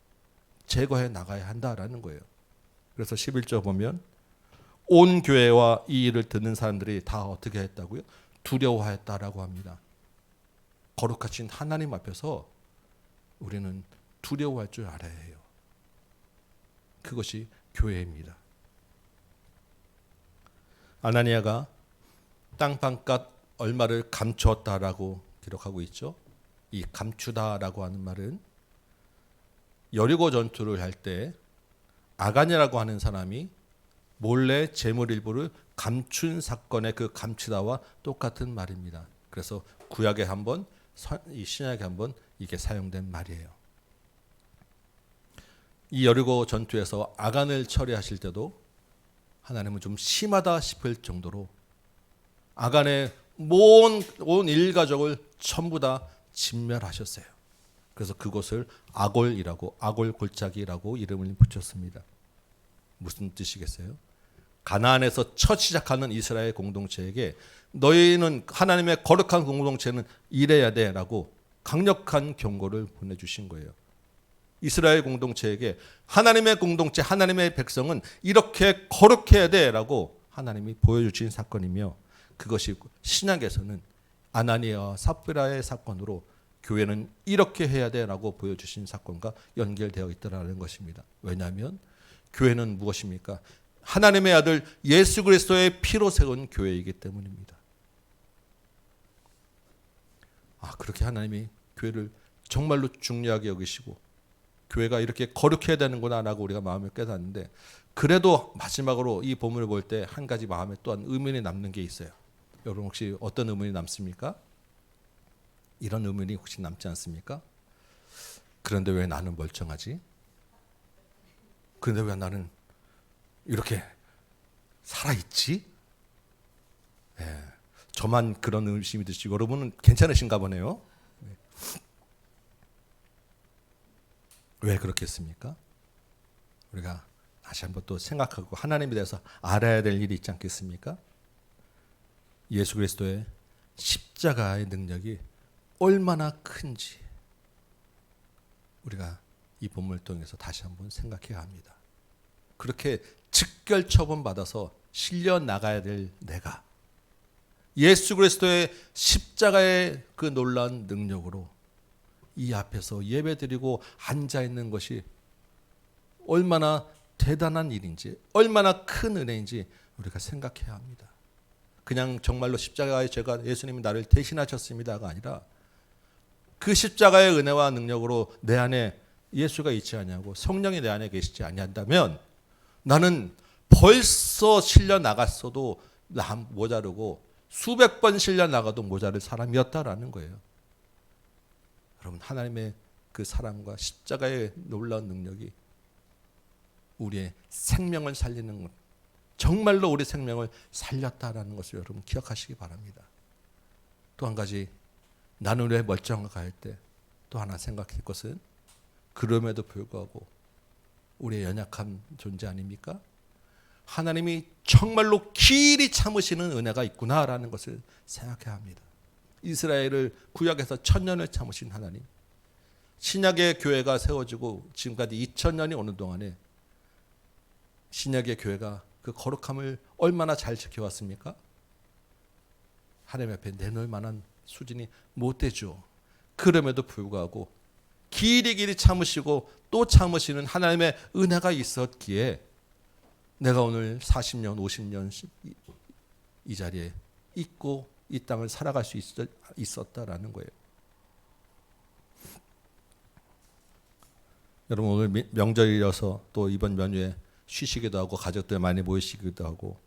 제거해 나가야 한다라는 거예요. 그래서 11절 보면 온 교회와 이 일을 듣는 사람들이 다 어떻게 했다고요? 두려워했다라고 합니다. 거룩하신 하나님 앞에서 우리는 두려워할 줄 알아야 해요. 그것이 교회입니다. 아나니아가 땅방값 얼마를 감추었다라고 기록하고 있죠. 이 감추다라고 하는 말은 여리고 전투를 할 때 아간이라고 하는 사람이 몰래 재물 일부를 감춘 사건의 그 감추다와 똑같은 말입니다. 그래서 구약에 한 번, 이 신약에 한 번 이게 사용된 말이에요. 이 여리고 전투에서 아간을 처리하실 때도 하나님은 좀 심하다 싶을 정도로 아간의 온 일가족을 전부 다 진멸하셨어요. 그래서 그곳을 아골이라고 아골 골짜기라고 이름을 붙였습니다. 무슨 뜻이겠어요? 가나안에서 첫 시작하는 이스라엘 공동체에게 너희는 하나님의 거룩한 공동체는 이래야 돼라고 강력한 경고를 보내주신 거예요. 이스라엘 공동체에게 하나님의 공동체, 하나님의 백성은 이렇게 거룩해야 돼라고 하나님이 보여주신 사건이며 그것이 신약에서는 아나니아와 삽비라의 사건으로 교회는 이렇게 해야 돼라고 보여주신 사건과 연결되어 있다는 것입니다. 왜냐하면 교회는 무엇입니까? 하나님의 아들 예수 그리스도의 피로 세운 교회이기 때문입니다. 그렇게 하나님이 교회를 정말로 중요하게 여기시고 교회가 이렇게 거룩해야 되는구나라고 우리가 마음을 깨닫는데 그래도 마지막으로 이 본문을 볼 때 한 가지 마음에 또한 의문이 남는 게 있어요. 여러분 혹시 어떤 의문이 남습니까? 이런 의문이 혹시 남지 않습니까? 그런데 왜 나는 멀쩡하지? 그런데 왜 나는 이렇게 살아있지? 저만 그런 의심이 드시고 여러분은 괜찮으신가 보네요. 왜 그렇겠습니까? 우리가 다시 한번 또 생각하고 하나님에 대해서 알아야 될 일이 있지 않겠습니까? 예수 그리스도의 십자가의 능력이 얼마나 큰지 우리가 이 본문을 통해서 다시 한번 생각해야 합니다. 그렇게 즉결 처분 받아서 실려 나가야 될 내가 예수 그리스도의 십자가의 그 놀라운 능력으로 이 앞에서 예배드리고 앉아 있는 것이 얼마나 대단한 일인지, 얼마나 큰 은혜인지 우리가 생각해야 합니다. 그냥 정말로 십자가의 죄가 예수님이 나를 대신하셨습니다가 아니라 그 십자가의 은혜와 능력으로 내 안에 예수가 있지 않냐고 성령이 내 안에 계시지 않는다면 나는 벌써 실려 나갔어도 모자르고 수백 번 실려 나가도 모자랄 사람이었다라는 거예요. 여러분, 하나님의 그 사랑과 십자가의 놀라운 능력이 우리의 생명을 살리는 것, 정말로 우리 생명을 살렸다라는 것을 여러분 기억하시기 바랍니다. 또 한 가지, 나는 왜 멀쩡한가 할 때 또 하나 생각할 것은 그럼에도 불구하고 우리의 연약한 존재 아닙니까? 하나님이 정말로 길이 참으시는 은혜가 있구나라는 것을 생각해야 합니다. 이스라엘을 구약에서 1000년을 참으신 하나님, 신약의 교회가 세워지고 지금까지 2000년이 오는 동안에 신약의 교회가 그 거룩함을 얼마나 잘 지켜왔습니까? 하나님 앞에 내놓을 만한 수준이 못 되죠. 그럼에도 불구하고 길이 참으시고 또 참으시는 하나님의 은혜가 있었기에 내가 오늘 40년, 50년 이 자리에 있고 이 땅을 살아갈 수 있었다라는 거예요. 여러분, 오늘 명절이어서 또 이번 연휴에 쉬시기도 하고 가족들 많이 모이시기도 하고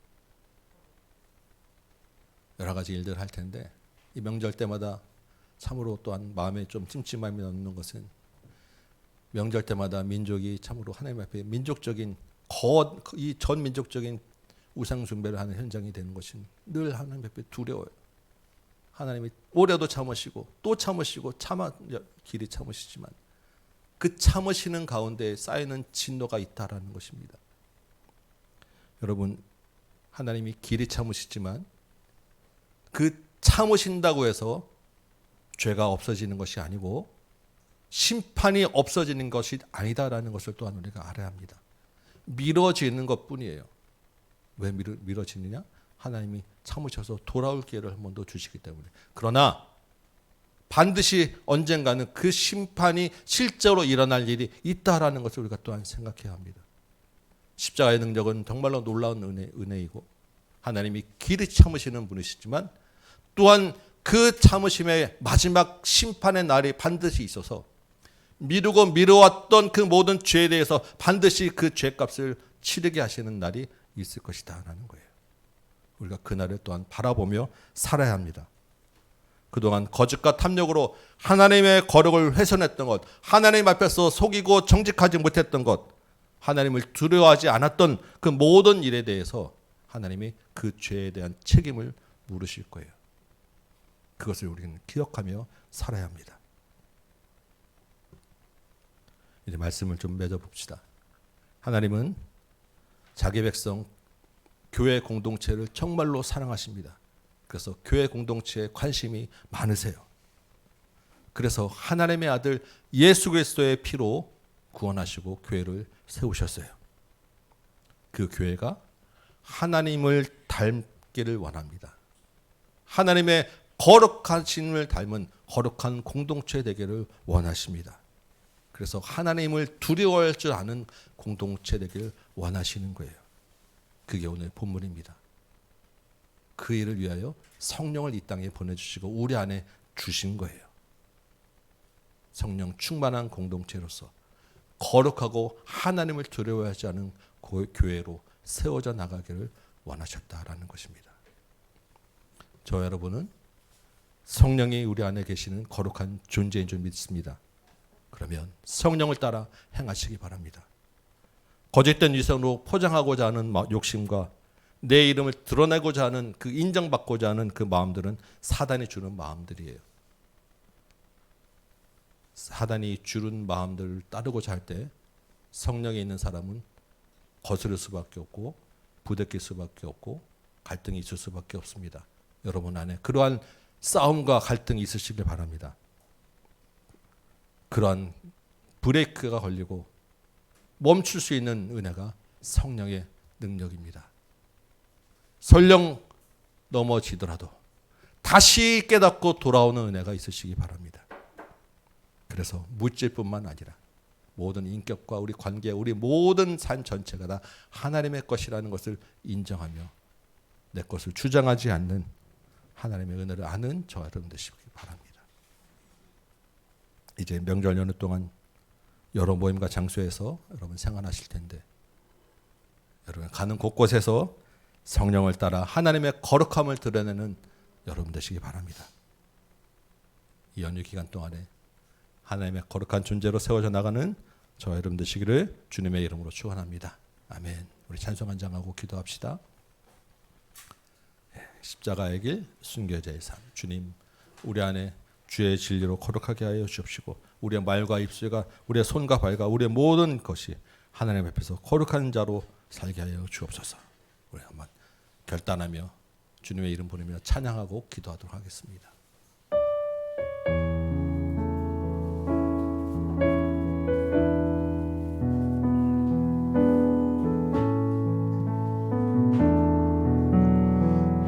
여러 가지 일들 할 텐데 이 명절 때마다 참으로 또한 마음에 좀 찜찜함이 남는 것은 명절 때마다 민족이 참으로 하나님 앞에 민족적인 이 전 민족적인 우상 숭배를 하는 현장이 되는 것은 늘 하나님 앞에 두려워요. 하나님이 올해도 참으시고 또 참으시고 길이 참으시지만 그 참으시는 가운데 쌓이는 진노가 있다라는 것입니다. 여러분, 하나님이 길이 참으시지만 그 참으신다고 해서 죄가 없어지는 것이 아니고 심판이 없어지는 것이 아니다라는 것을 또한 우리가 알아야 합니다. 미뤄지는 것뿐이에요. 왜 미뤄지느냐? 하나님이 참으셔서 돌아올 기회를 한 번 더 주시기 때문에. 그러나 반드시 언젠가는 그 심판이 실제로 일어날 일이 있다라는 것을 우리가 또한 생각해야 합니다. 십자가의 능력은 정말로 놀라운 은혜이고 하나님이 길이 참으시는 분이시지만 또한 그 참으심의 마지막 심판의 날이 반드시 있어서 미루고 미뤄왔던 그 모든 죄에 대해서 반드시 그 죄값을 치르게 하시는 날이 있을 것이다 라는 거예요. 우리가 그 날을 또한 바라보며 살아야 합니다. 그동안 거짓과 탐욕으로 하나님의 거룩을 훼손했던 것, 하나님 앞에서 속이고 정직하지 못했던 것, 하나님을 두려워하지 않았던 그 모든 일에 대해서 하나님이 그 죄에 대한 책임을 물으실 거예요. 그것을 우리는 기억하며 살아야 합니다. 이제 말씀을 좀 맺어봅시다. 하나님은 자기 백성 교회 공동체를 정말로 사랑하십니다. 그래서 교회 공동체에 관심이 많으세요. 그래서 하나님의 아들 예수 그리스도의 피로 구원하시고 교회를 세우셨어요. 그 교회가 하나님을 닮기를 원합니다. 하나님의 거룩하심을 닮은 거룩한 공동체 되기를 원하십니다. 그래서 하나님을 두려워할 줄 아는 공동체 되기를 원하시는 거예요. 그게 오늘 본문입니다. 그 일을 위하여 성령을 이 땅에 보내주시고 우리 안에 주신 거예요. 성령 충만한 공동체로서 거룩하고 하나님을 두려워하지 않은 교회로 세워져 나가기를 원하셨다라는 것입니다. 저 여러분은 성령이 우리 안에 계시는 거룩한 존재인 줄 믿습니다. 그러면 성령을 따라 행하시기 바랍니다. 거짓된 위선으로 포장하고자 하는 욕심과 내 이름을 드러내고자 하는 그 인정받고자 하는 그 마음들은 사단이 주는 마음들이에요. 사단이 주는 마음들을 따르고자 할 때 성령에 있는 사람은 거스를 수밖에 없고 부대낄 수밖에 없고 갈등이 있을 수밖에 없습니다. 여러분 안에 그러한 싸움과 갈등이 있으시길 바랍니다. 그러한 브레이크가 걸리고 멈출 수 있는 은혜가 성령의 능력입니다. 설령 넘어지더라도 다시 깨닫고 돌아오는 은혜가 있으시기 바랍니다. 그래서 물질뿐만 아니라 모든 인격과 우리 관계, 우리 모든 삶 전체가 다 하나님의 것이라는 것을 인정하며 내 것을 주장하지 않는 하나님의 은혜를 아는 저와 여러분 되시기 바랍니다. 이제 명절 연휴 동안 여러 모임과 장소에서 여러분 생활하실 텐데 여러분 가는 곳곳에서 성령을 따라 하나님의 거룩함을 드러내는 여러분 되시기 바랍니다. 이 연휴 기간 동안에 하나님의 거룩한 존재로 세워져 나가는 저와 여러분 되시기를 주님의 이름으로 축원합니다. 아멘. 우리 찬송 한 장하고 기도합시다. 십자가의 길, 순교자의 삶. 주님, 우리 안에 주의 진리로 거룩하게 하여 주옵시고 우리의 말과 입술과 우리의 손과 발과 우리의 모든 것이 하나님 앞에서 거룩한 자로 살게 하여 주옵소서. 우리 한번 결단하며 주님의 이름 부르며 찬양하고 기도하도록 하겠습니다.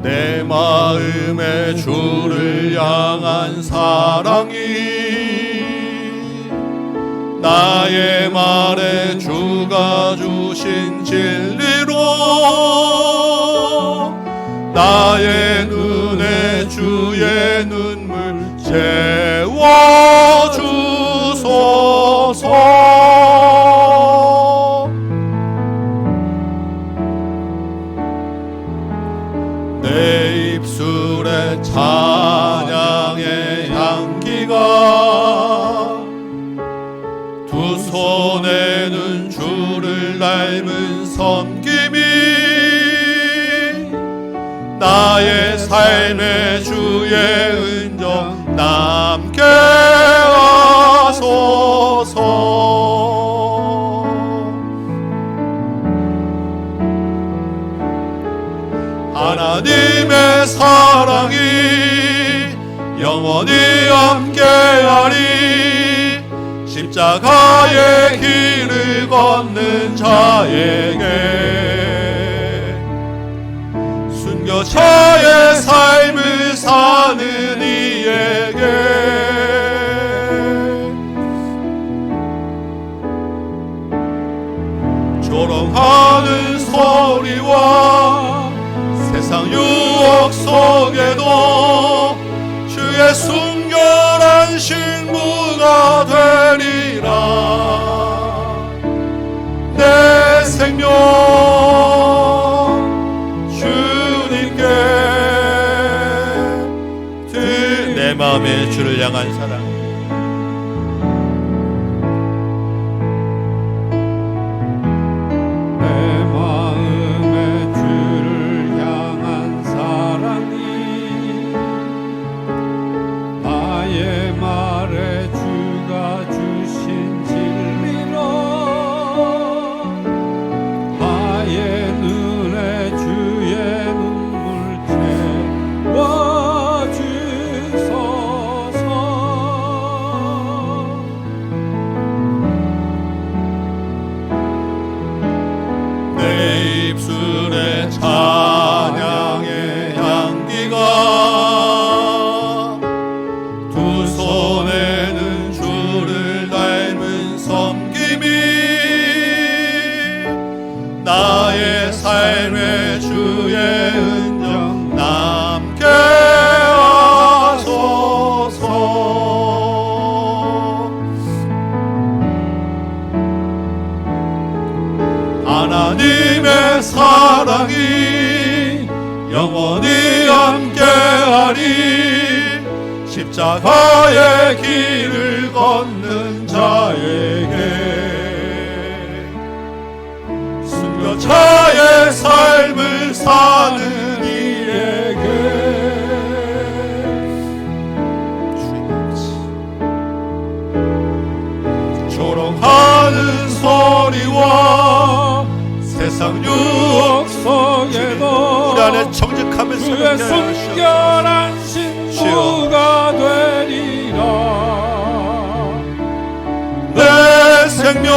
내 마음에 주를 향한 사랑이 나의 말에 주가 주신 진리로 나의 눈에 주의 눈물 채워주소서. 내 입술에 찬양의 향기가 두 손에는 주를 닮은 섬김이 나의 삶의 주의 은정 남게 하소서. 하나님의 사랑이 영원히 함께하리. 십자가의 길을 걷는 자에게 순교자의 삶을 사는 이에게 조롱하는 소리와 세상 유혹 속에도 주의 순결한 신부가 되리라. 내 생명 주님께 내 마음에 주를 향한 사랑 찬양의 향기가 두 손에는 주를 닮은 섬김이 나의 삶의 주의 은정 남게 하소서. 하나님의 사랑이 영원히 함께하리. 십자가의 길을 걷는 자에게 순교자의 삶을 사는 이에게 조롱하는 소리와 주의 순결한 신부가 되리라. 내 생명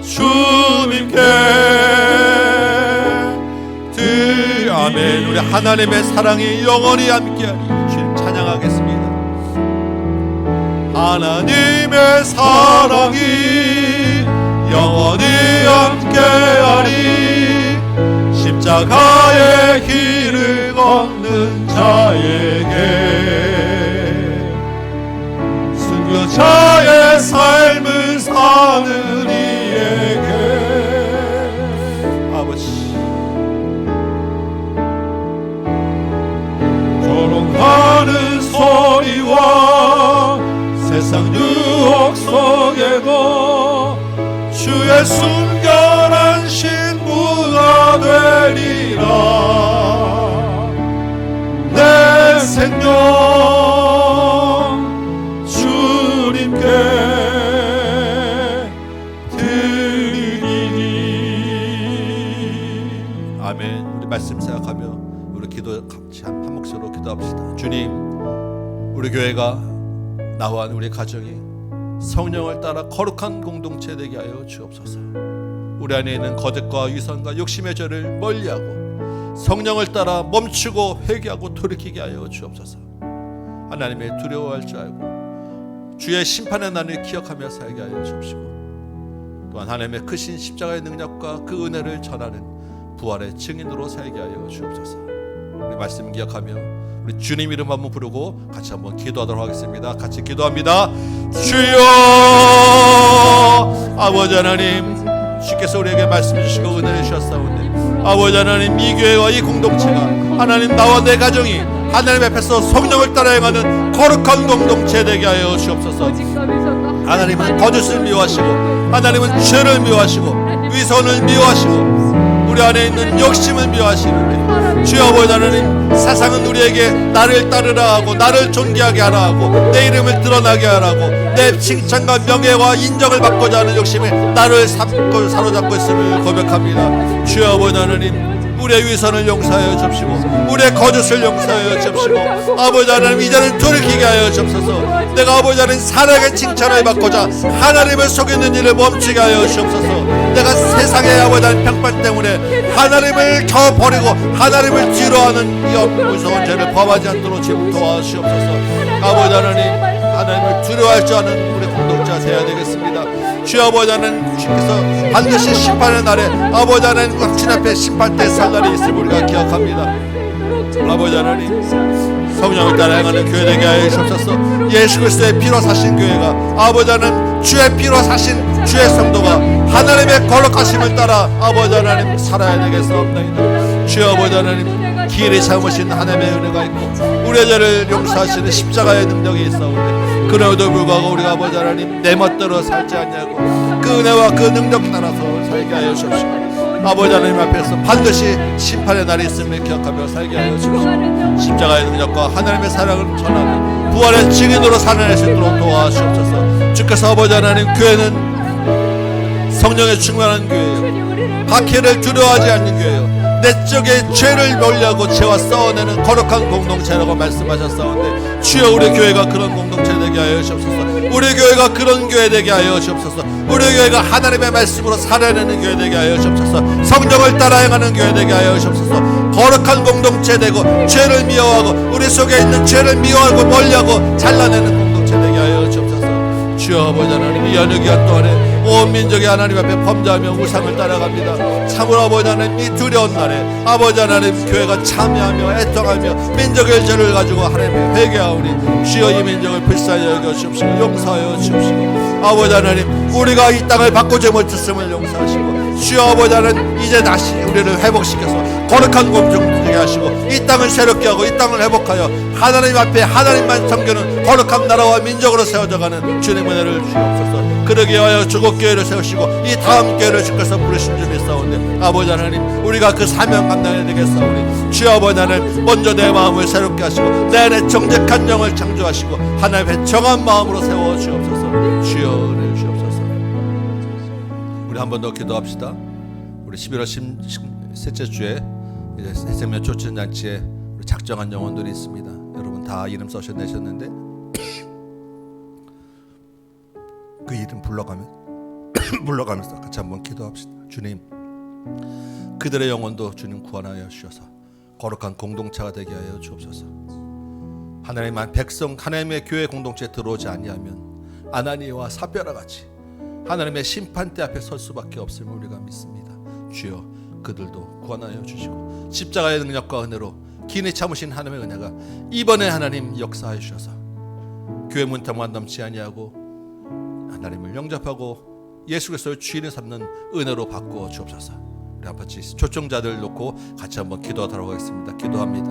주님께 아멘. 우리 하나님의 사랑이 영원히 함께하리. 주님 찬양하겠습니다. 하나님의 사랑이 영원히 함께하리. 십자가의 길을 걷는 자에게 순교자의 삶을 사는 이에게 아버지 조롱하는 소리와 세상 유혹 속에도 주의 순결한 신부가 되리라. 내 생명 주님께 드리리. 아멘. 우리 말씀 생각하며 우리 기도 같이 한 목소리로 기도합시다. 주님, 우리 교회가 나와 우리 가정이 성령을 따라 거룩한 공동체 되게 하여 주옵소서. 우리 안에 있는 거짓과 위선과 욕심의 죄를 멀리하고 성령을 따라 멈추고 회개하고 돌이키게 하여 주옵소서. 하나님의 두려워할 줄 알고 주의 심판의 날을 기억하며 살게 하여 주옵시고, 또한 하나님의 크신 십자가의 능력과 그 은혜를 전하는 부활의 증인으로 살게 하여 주옵소서. 우리 말씀 기억하며 우리 주님 이름 한번 부르고 같이 한번 기도하도록 하겠습니다. 같이 기도합니다. 주여, 아버지 하나님, 주께서 우리에게 말씀 주시고 은혜를 주셨사오니 아버지 하나님, 이 교회와 이 공동체가 하나님 나와 내 가정이 하나님 앞에서 성령을 따라 행하는 거룩한 공동체 되게 하여 주옵소서. 하나님은 거짓을 미워하시고 하나님은 죄를 미워하시고 위선을 미워하시고 우리 안에 있는 욕심을 미워하시는데, 주여 아버지 하나님, 세상은 우리에게 나를 따르라 하고 나를 존귀하게 하라 하고 내 이름을 드러나게 하라고 내 칭찬과 명예와 인정을 받고자 하는 욕심에 나를 사로잡고 있음을 고백합니다. 주여 아버지 하나님, 우리의 위선을 용서하여 주옵시고 우리의 거짓을 용서하여 주옵시고 아버지 하나님, 이제는 돌이키게 하여 주옵소서. 내가 아버지 하나님 사랑의 칭찬을 받고자 하나님을 속이는 일을 멈추게 하여 주옵소서. 내가 세상의 아버지 하나님 평판 때문에 하나님을 버리고 하나님을 뒤로하는 이 무서운 죄를 범하지 않도록 지금 도와주옵소서. 아버지 하나님, 하나님을 두려워할 줄 아는 우리 공동체가 되어야 되겠습니다. 주여 아버지 하나님, 주께서 반드시 심판의 날에 아버지 하나님 신 앞에 심판대에 살 날이 있음을 우리가 기억합니다. 아버지 하나님, 성령을 따라 행하는 교회 되게 하여 주옵소서. 예수 그리스도의 피로 사신 교회가 아버지 하나님 주의 피로 사신 주의 성도가 하나님의 거룩하심을 따라 아버지 하나님 살아야 되겠사옵나이다. 주여 아버지 하나님, 길이 참으신 하나님의 은혜가 있고 우리의 죄를 용서하시는 십자가의 능력이 있사오니 그럼에도 불구하고 우리가 아버지 하나님 내 멋대로 살지 않냐고 그 은혜와 그 능력 따라서 살게 하여 주옵시고 아버지 하나님 앞에서 반드시 심판의 날이 있음을 기억하며 살게 하여 주옵시고 십자가의 능력과 하나님의 사랑을 전하는 부활의 증인으로 살아낼 수 있도록 도와주옵소서. 주께서 아버지 하나님, 교회는 성령에 충만한 교회예요. 박해를 두려워하지 않는 교회예요. 내적의 죄를 멀리하고 죄와 싸워내는 거룩한 공동체라고 말씀하셨사온데, 주여 우리 교회가 그런 공동체 되게 하여 주옵소서. 우리 교회가 그런 교회 되게 하여 주옵소서. 우리 교회가 하나님의 말씀으로 살아내는 교회 되게 하여 주옵소서. 성령을 따라 행하는 교회 되게 하여 주옵소서. 거룩한 공동체 되고 죄를 미워하고 우리 속에 있는 죄를 미워하고 멀리하고 잘라내는 공동체 되게 하여 주옵소서. 주여 아버지 하나님, 이 어느 기간 동안에 온 민족이 하나님 앞에 범죄하며 우상을 따라갑니다. 참으로 아버지 하나님, 이 두려운 날에 아버지 하나님 교회가 참여하며 애통하며 민족의 죄를 가지고 하나님의 회개하오니 주여 이 민족을 불쌍히 여겨 주옵시고 용서하여 주옵시고 아버지 하나님, 우리가 이 땅을 바꾸지 못했음을 용서하시고 주여 아버지 하나님, 이제 다시 우리를 회복시켜서 거룩한 공동 되게 하시고 이 땅을 새롭게 하고 이 땅을 회복하여 하나님 앞에 하나님만 섬기는 거룩한 나라와 민족으로 세워져가는 주님의 은혜를 주옵소서. 그러게 하여 주곡교회를 세우시고 이 다음 교회를 주께서 부르신 줄 믿사오니 아버지 하나님, 우리가 그 사명 감당해야 되겠사오니 주여 아버지 하나님, 먼저 내 마음을 새롭게 하시고 내 안에 정직한 영을 창조하시고 하나님의 정한 마음으로 세워 주옵소서. 주여 은혜 주옵소서. 우리 한 번 더 기도합시다. 우리 11월 셋째 주에 이제 생명 초천장치에 작정한 영혼들이 있습니다. 여러분 다 이름 써내셨는데 그 이름 불러가면서 같이 한번 기도합시다. 주님, 그들의 영혼도 주님 구원하여 주셔서 거룩한 공동체가 되게 하여 주옵소서. 하나님만 백성 하나님의 교회 공동체에 들어오지 아니하면 아나니아와 삽별아 같이 하나님의 심판대 앞에 설 수밖에 없음을 우리가 믿습니다. 주여, 그들도 구원하여 주시고 십자가의 능력과 은혜로 기니 참으신 하나님의 은혜가 이번에 하나님 역사하여 주셔서 교회 문턱만 넘지 아니하고 하나님을 영접하고 예수 그리스도의 주인을 삼는 은혜로 바꾸어 주옵소서. 우리 아버지 초청자들 놓고 같이 한번 기도하도록 하겠습니다. 기도합니다.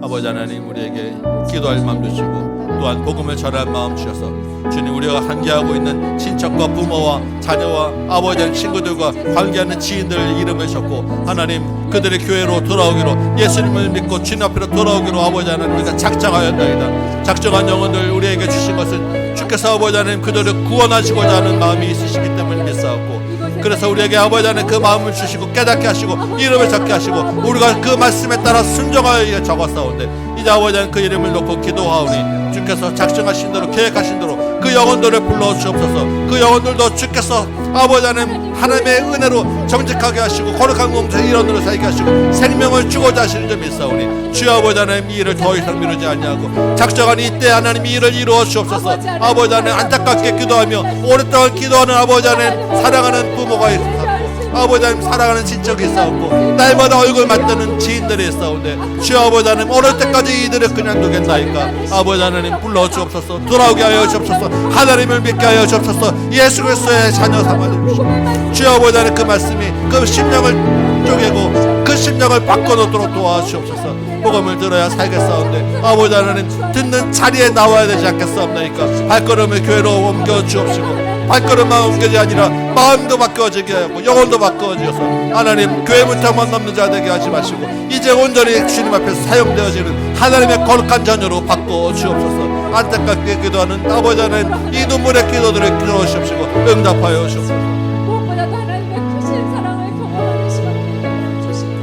아버지 하나님, 우리에게 기도할 마음 주시고 또한 복음을 전할 마음 주셔서 주님, 우리가 관계하고 있는 친척과 부모와 자녀와 아버지 친구들과 관계하는 지인들 이름을 적고 하나님 그들의 교회로 돌아오기로, 예수님을 믿고 주님 앞으로 돌아오기로 아버지 하나님 우리가 작정하였나이다. 작정한 영혼들 우리에게 주신 것은 주께서 아버지 하나님 그들을 구원하시고자 하는 마음이 있으시기 때문에 믿사옵고, 그래서 우리에게 아버지 하나님 그 마음을 주시고 깨닫게 하시고 이름을 적게 하시고 우리가 그 말씀에 따라 순종하여 적었사온데 이제 아버지 하나님 그 이름을 놓고 기도하오니 주께서 작정하신 대로 계획하신 대로 그 영혼들을 불러 주옵소서. 그 영혼들도 주께서 아버지 하나님 하나님의 은혜로 정직하게 하시고 거룩한 공동체 일원으로 살게 하시고 생명을 주고자 하시는 점 있사오니 주여 아버지 하나님 이 일을 더 이상 미루지 아니하고 작정한 이때 하나님 이 일을 이루어 주옵소서. 아버지 하나님 안타깝게 기도하며 오랫동안 기도하는 아버지 하나님 사랑하는 부모가 있습니다. 아버지 하나님 사랑하는 친척이 있사옵고 날마다 얼굴 맞대는 지인들이 있사오는데 주여 아버지 하나님 어느 때까지 이들을 그냥 두겠나이까. 아버지 하나님 불러 주옵소서. 돌아오게 하여 주옵소서. 하나님을 믿게 하여 주옵소서. 예수 그리스도의 자녀 삼아 주옵소서. 주여 아버지 하나님 그 말씀이 그 심령을 쪼개고 그 심령을 바꿔놓도록 도와주옵소서. 복음을 들어야 살겠사온데 아버지 하나님 듣는 자리에 나와야 되지 않겠사옵나이까. 발걸음을 교회로 옮겨 주옵시고 발걸음만 옮겨지 아니라 마음도 바꿔지게 하고 영혼도 바꿔지어서 하나님 교회 문턱만 넘는 자 되게 하지 마시고 이제 온전히 주님 앞에서 사용되어지는 하나님의 거룩한 자녀로 바꿔 주옵소서. 안타깝게 기도하는 아버지 하나님 이 눈물의 기도들을 들어주시옵시고 응답하여 주옵소서. 무엇보다도 하나님의 크신 사랑을 경험하는 시간 되게 주시니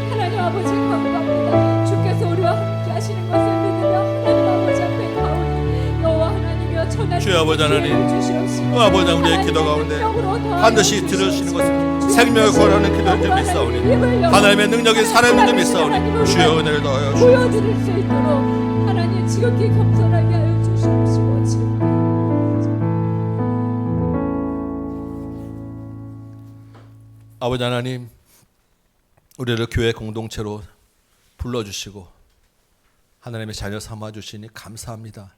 하나님 아버지 감사합니다. 주께서 우리와 함께 하시는 것을 믿으며 하나님 아버지 앞에 가오니 여호와 하나님이여 전하는 주여 아버지 하나님, 주시옵시고 아버지 우리의 기도 가운데 반드시 들으시는 것은 생명을 구원하는 기도를 좀 믿사오니 하나님의 능력이 살아있는 점 믿사오니 주여 은혜를 더하여 주옵소서. 보여드릴 수 있도록 하나님 지극히 겸손하게 하여 주시옵시고 지금까지 아버지 하나님, 우리를 교회 공동체로 불러주시고 하나님의 자녀 삼아주시니 감사합니다.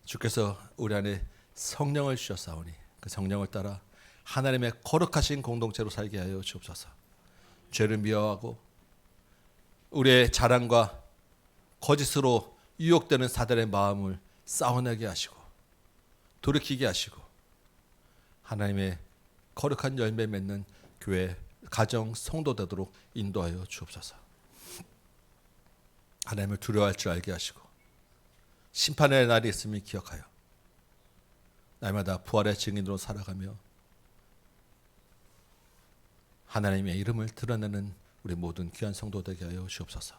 주께서 우리 안에 성령을 주셨사오니 그 성령을 따라 하나님의 거룩하신 공동체로 살게 하여 주옵소서. 죄를 미워하고 우리의 자랑과 거짓으로 유혹되는 사단의 마음을 싸워내게 하시고 돌이키게 하시고 하나님의 거룩한 열매 맺는 교회, 가정, 성도 되도록 인도하여 주옵소서. 하나님을 두려워할 줄 알게 하시고 심판의 날이 있음을 기억하여 날마다 부활의 증인으로 살아가며 하나님의 이름을 드러내는 우리 모든 귀한 성도 되게 하여 주옵소서.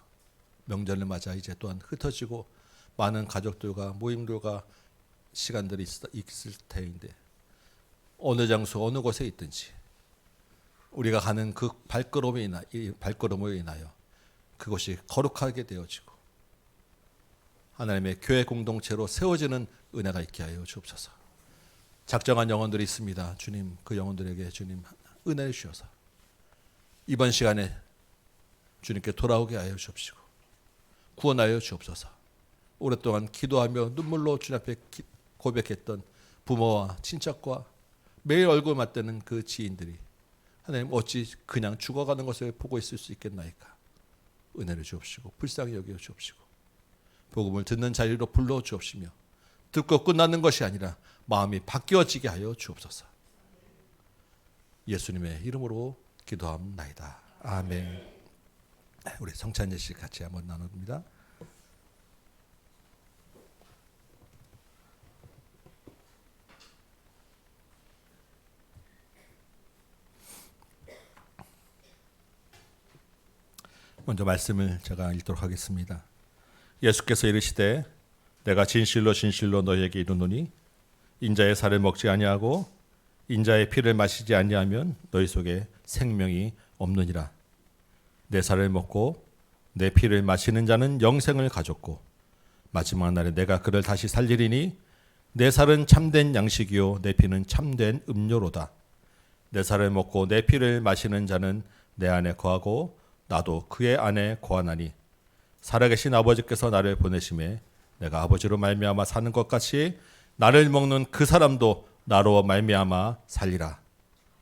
명절을 맞아 이제 또한 흩어지고 많은 가족들과 모임들과 시간들이 있을 테인데 어느 장소 어느 곳에 있든지 우리가 가는 그 발걸음으로 인하여 그것이 거룩하게 되어지고 하나님의 교회 공동체로 세워지는 은혜가 있게 하여 주옵소서. 작정한 영혼들이 있습니다. 주님 그 영혼들에게 주님 은혜를 주셔서 이번 시간에 주님께 돌아오게 하여 주옵시고 구원하여 주옵소서. 오랫동안 기도하며 눈물로 주님 앞에 고백했던 부모와 친척과 매일 얼굴 맞대는 그 지인들이 하나님 어찌 그냥 죽어가는 것을 보고 있을 수 있겠나이까. 은혜를 주옵시고 불쌍히 여겨 주옵시고 복음을 듣는 자리로 불러 주옵시며 듣고 끝나는 것이 아니라 마음이 바뀌어지게 하여 주옵소서. 예수님의 이름으로 기도합나이다. 아멘. 우리 성찬 예식 같이 한번 나눕니다. 먼저 말씀을 제가 읽도록 하겠습니다. 예수께서 이르시되 내가 진실로 진실로 너희에게 이르노니 인자의 살을 먹지 아니하고 인자의 피를 마시지 아니하면 너희 속에 생명이 없느니라. 내 살을 먹고 내 피를 마시는 자는 영생을 가졌고 마지막 날에 내가 그를 다시 살리리니 내 살은 참된 양식이요 내 피는 참된 음료로다. 내 살을 먹고 내 피를 마시는 자는 내 안에 거하고 나도 그의 안에 거하나니 살아계신 아버지께서 나를 보내심에 내가 아버지로 말미암아 사는 것 같이 나를 먹는 그 사람도 나로 말미암아 살리라.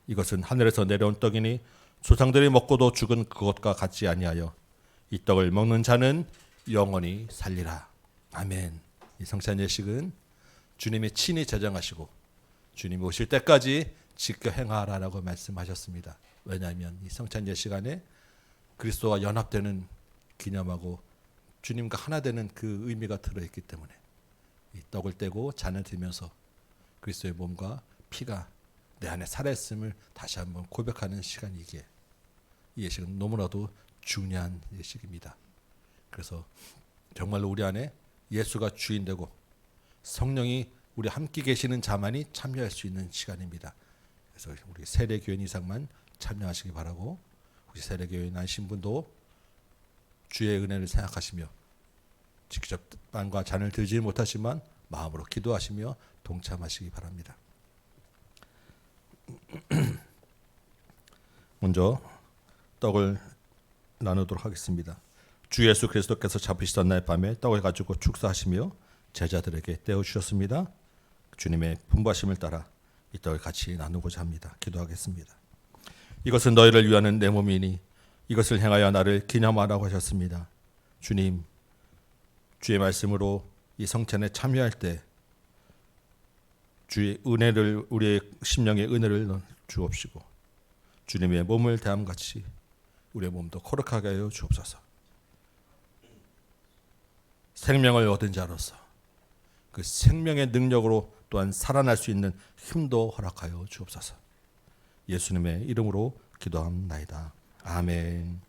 이것은 하늘에서 내려온 떡이니 조상들이 먹고도 죽은 그것과 같지 아니하여 이 떡을 먹는 자는 영원히 살리라. 아멘. 이 성찬 예식은 주님이 친히 제정하시고 주님이 오실 때까지 지켜 행하라라고 말씀하셨습니다. 왜냐하면 이 성찬 예식 안에 그리스도와 연합되는 기념하고 주님과 하나 되는 그 의미가 들어있기 때문에 이 떡을 떼고 잔을 들면서 그리스도의 몸과 피가 내 안에 살아있음을 다시 한번 고백하는 시간이기에 이 예식은 너무나도 중요한 예식입니다. 그래서 정말로 우리 안에 예수가 주인되고 성령이 우리 함께 계시는 자만이 참여할 수 있는 시간입니다. 그래서 우리 세례교인 이상만 참여하시기 바라고 우리 세례교인 한 신분도 주의 은혜를 생각하시며 직접 빵과 잔을 들지 못하지만 마음으로 기도하시며 동참하시기 바랍니다. 먼저 떡을 나누도록 하겠습니다. 주 예수 그리스도께서 잡으시던 날 밤에 떡을 가지고 축사하시며 제자들에게 떼어주셨습니다. 주님의 분부하심을 따라 이 떡을 같이 나누고자 합니다. 기도하겠습니다. 이것은 너희를 위하는 내 몸이니 이것을 행하여 나를 기념하라고 하셨습니다. 주님, 주의 말씀으로 이 성찬에 참여할 때 주의 은혜를 우리의 심령의 은혜를 주옵시고 주님의 몸을 대함같이 우리의 몸도 거룩하게 하여 주옵소서. 생명을 얻은 자로서 그 생명의 능력으로 또한 살아날 수 있는 힘도 허락하여 주옵소서. 예수님의 이름으로 기도합나이다. 아멘.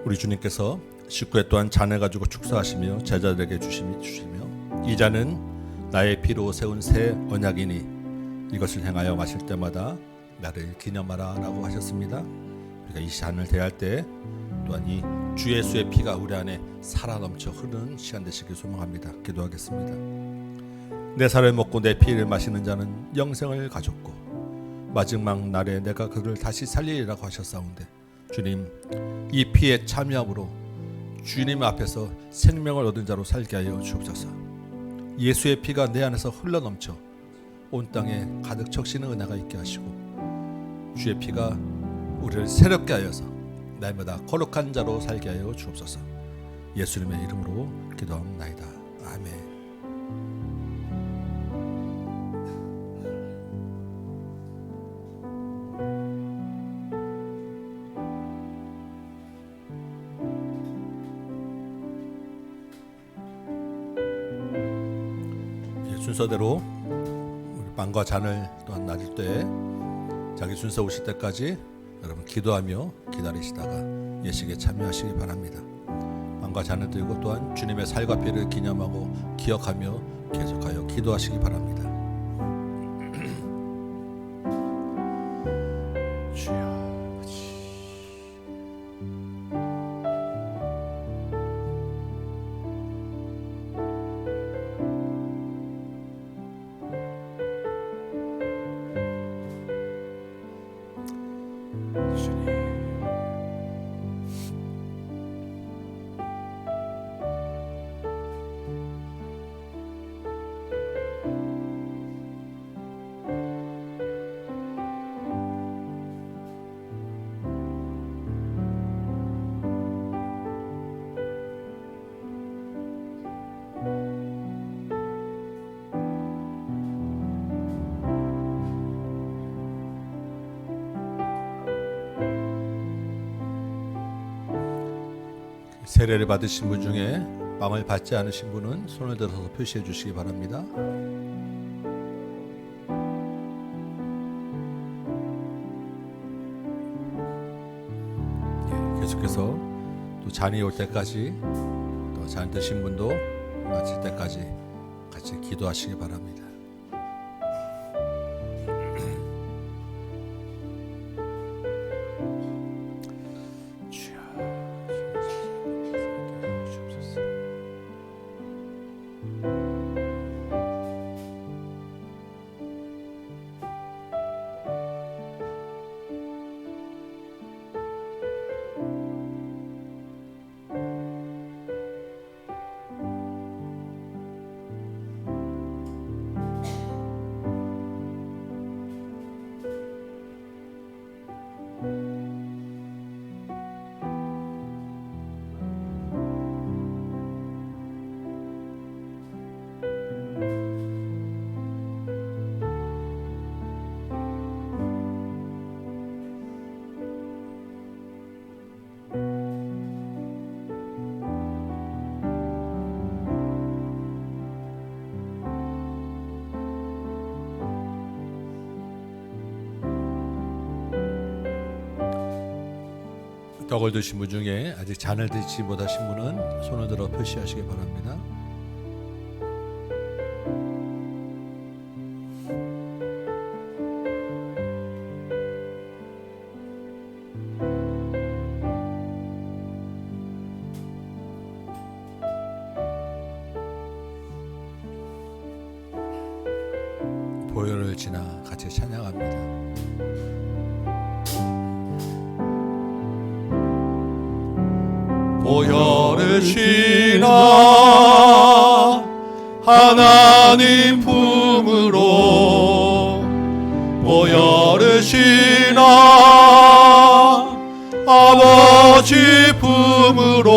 우리 주님께서 식구에 또한 잔을 가지고 축사하시며 제자들에게 주시며 이 잔은 나의 피로 세운 새 언약이니 이것을 행하여 마실 때마다 나를 기념하라 라고 하셨습니다. 우리가 이 잔을 대할 때 또한 이 주 예수의 피가 우리 안에 살아 넘쳐 흐르는 시간 되시길 소망합니다. 기도하겠습니다. 내 살을 먹고 내 피를 마시는 자는 영생을 가졌고 마지막 날에 내가 그를 다시 살리리라고 하셨사온데 주님, 이 피에 참여함으로 주님 앞에서 생명을 얻은 자로 살게 하여 주옵소서. 예수의 피가 내 안에서 흘러넘쳐 온 땅에 가득 적시는 은혜가 있게 하시고 주의 피가 우리를 새롭게 하여서 날마다 거룩한 자로 살게 하여 주옵소서. 예수님의 이름으로 기도합나이다. 아멘. 순서대로 우리 빵과 잔을 또한 나눌 때 자기 순서 오실 때까지 여러분 기도하며 기다리시다가 예식에 참여하시기 바랍니다. 빵과 잔을 들고 또한 주님의 살과 피를 기념하고 기억하며 계속하여 기도하시기 바랍니다. 세례를 받으신 분 중에 빵을 받지 않으신 분은 손을 들어서 표시해 주시기 바랍니다. 계속해서 또 잔이 올 때까지, 또 잔 드신 분도 마칠 때까지 같이 기도하시기 바랍니다. 떡을 드신 분 중에 아직 잔을 드시지 못하신 분은 손을 들어 표시하시기 바랍니다. 보혈을 지나 같이 찬양합니다. 보혈을 지나 하나님 품으로, 보혈을 지나 아버지 품으로,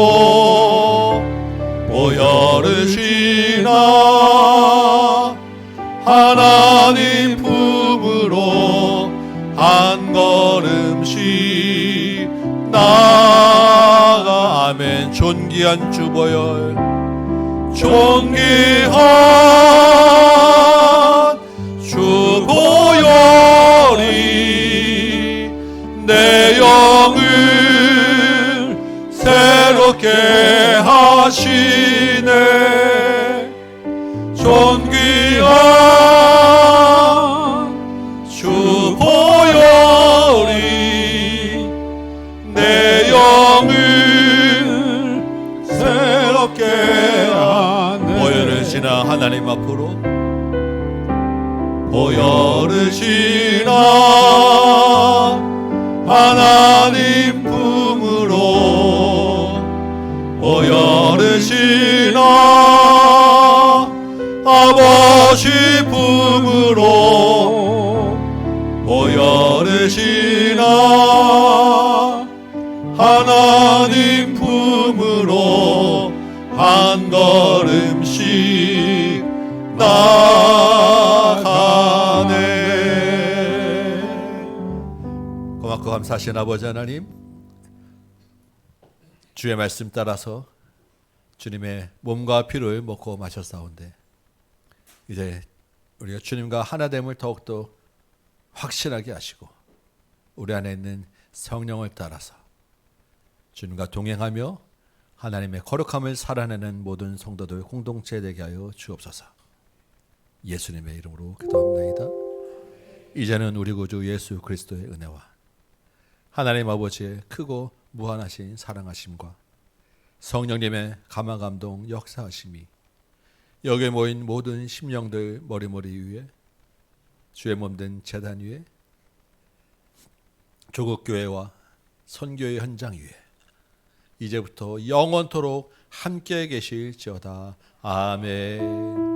보혈을 지나 하나님 품으로 한 걸음씩 나아가. 아멘. 존귀한 주보혈, 존귀한 주보혈이 내 영을 새롭게 하시네. 존귀한 주보혈이 내 영을 새롭게 하네. 보혈을 지나 하나님 앞으로, 보혈을 지나 하나님 품으로, 보혈을 지나 아버지 품으로, 보혈을 지나 하나님 품으로 한 걸음씩 나가네. 고맙고 감사하신 아버지 하나님, 주의 말씀 따라서 주님의 몸과 피를 먹고 마셨사온데, 이제 우리가 주님과 하나됨을 더욱더 확실하게 하시고 우리 안에 있는 성령을 따라서 주님과 동행하며 하나님의 거룩함을 살아내는 모든 성도들 공동체 되게 하여 주옵소서. 예수님의 이름으로 기도합니다. 이제는 우리 구주 예수 그리스도의 은혜와 하나님 아버지의 크고 무한하신 사랑하심과 성령님의 감화감동 역사하심이 여기에 모인 모든 심령들 머리머리 위에, 주의 몸된 제단 위에, 조국교회와 선교의 현장 위에 이제부터 영원토록 함께 계실지어다. 아멘.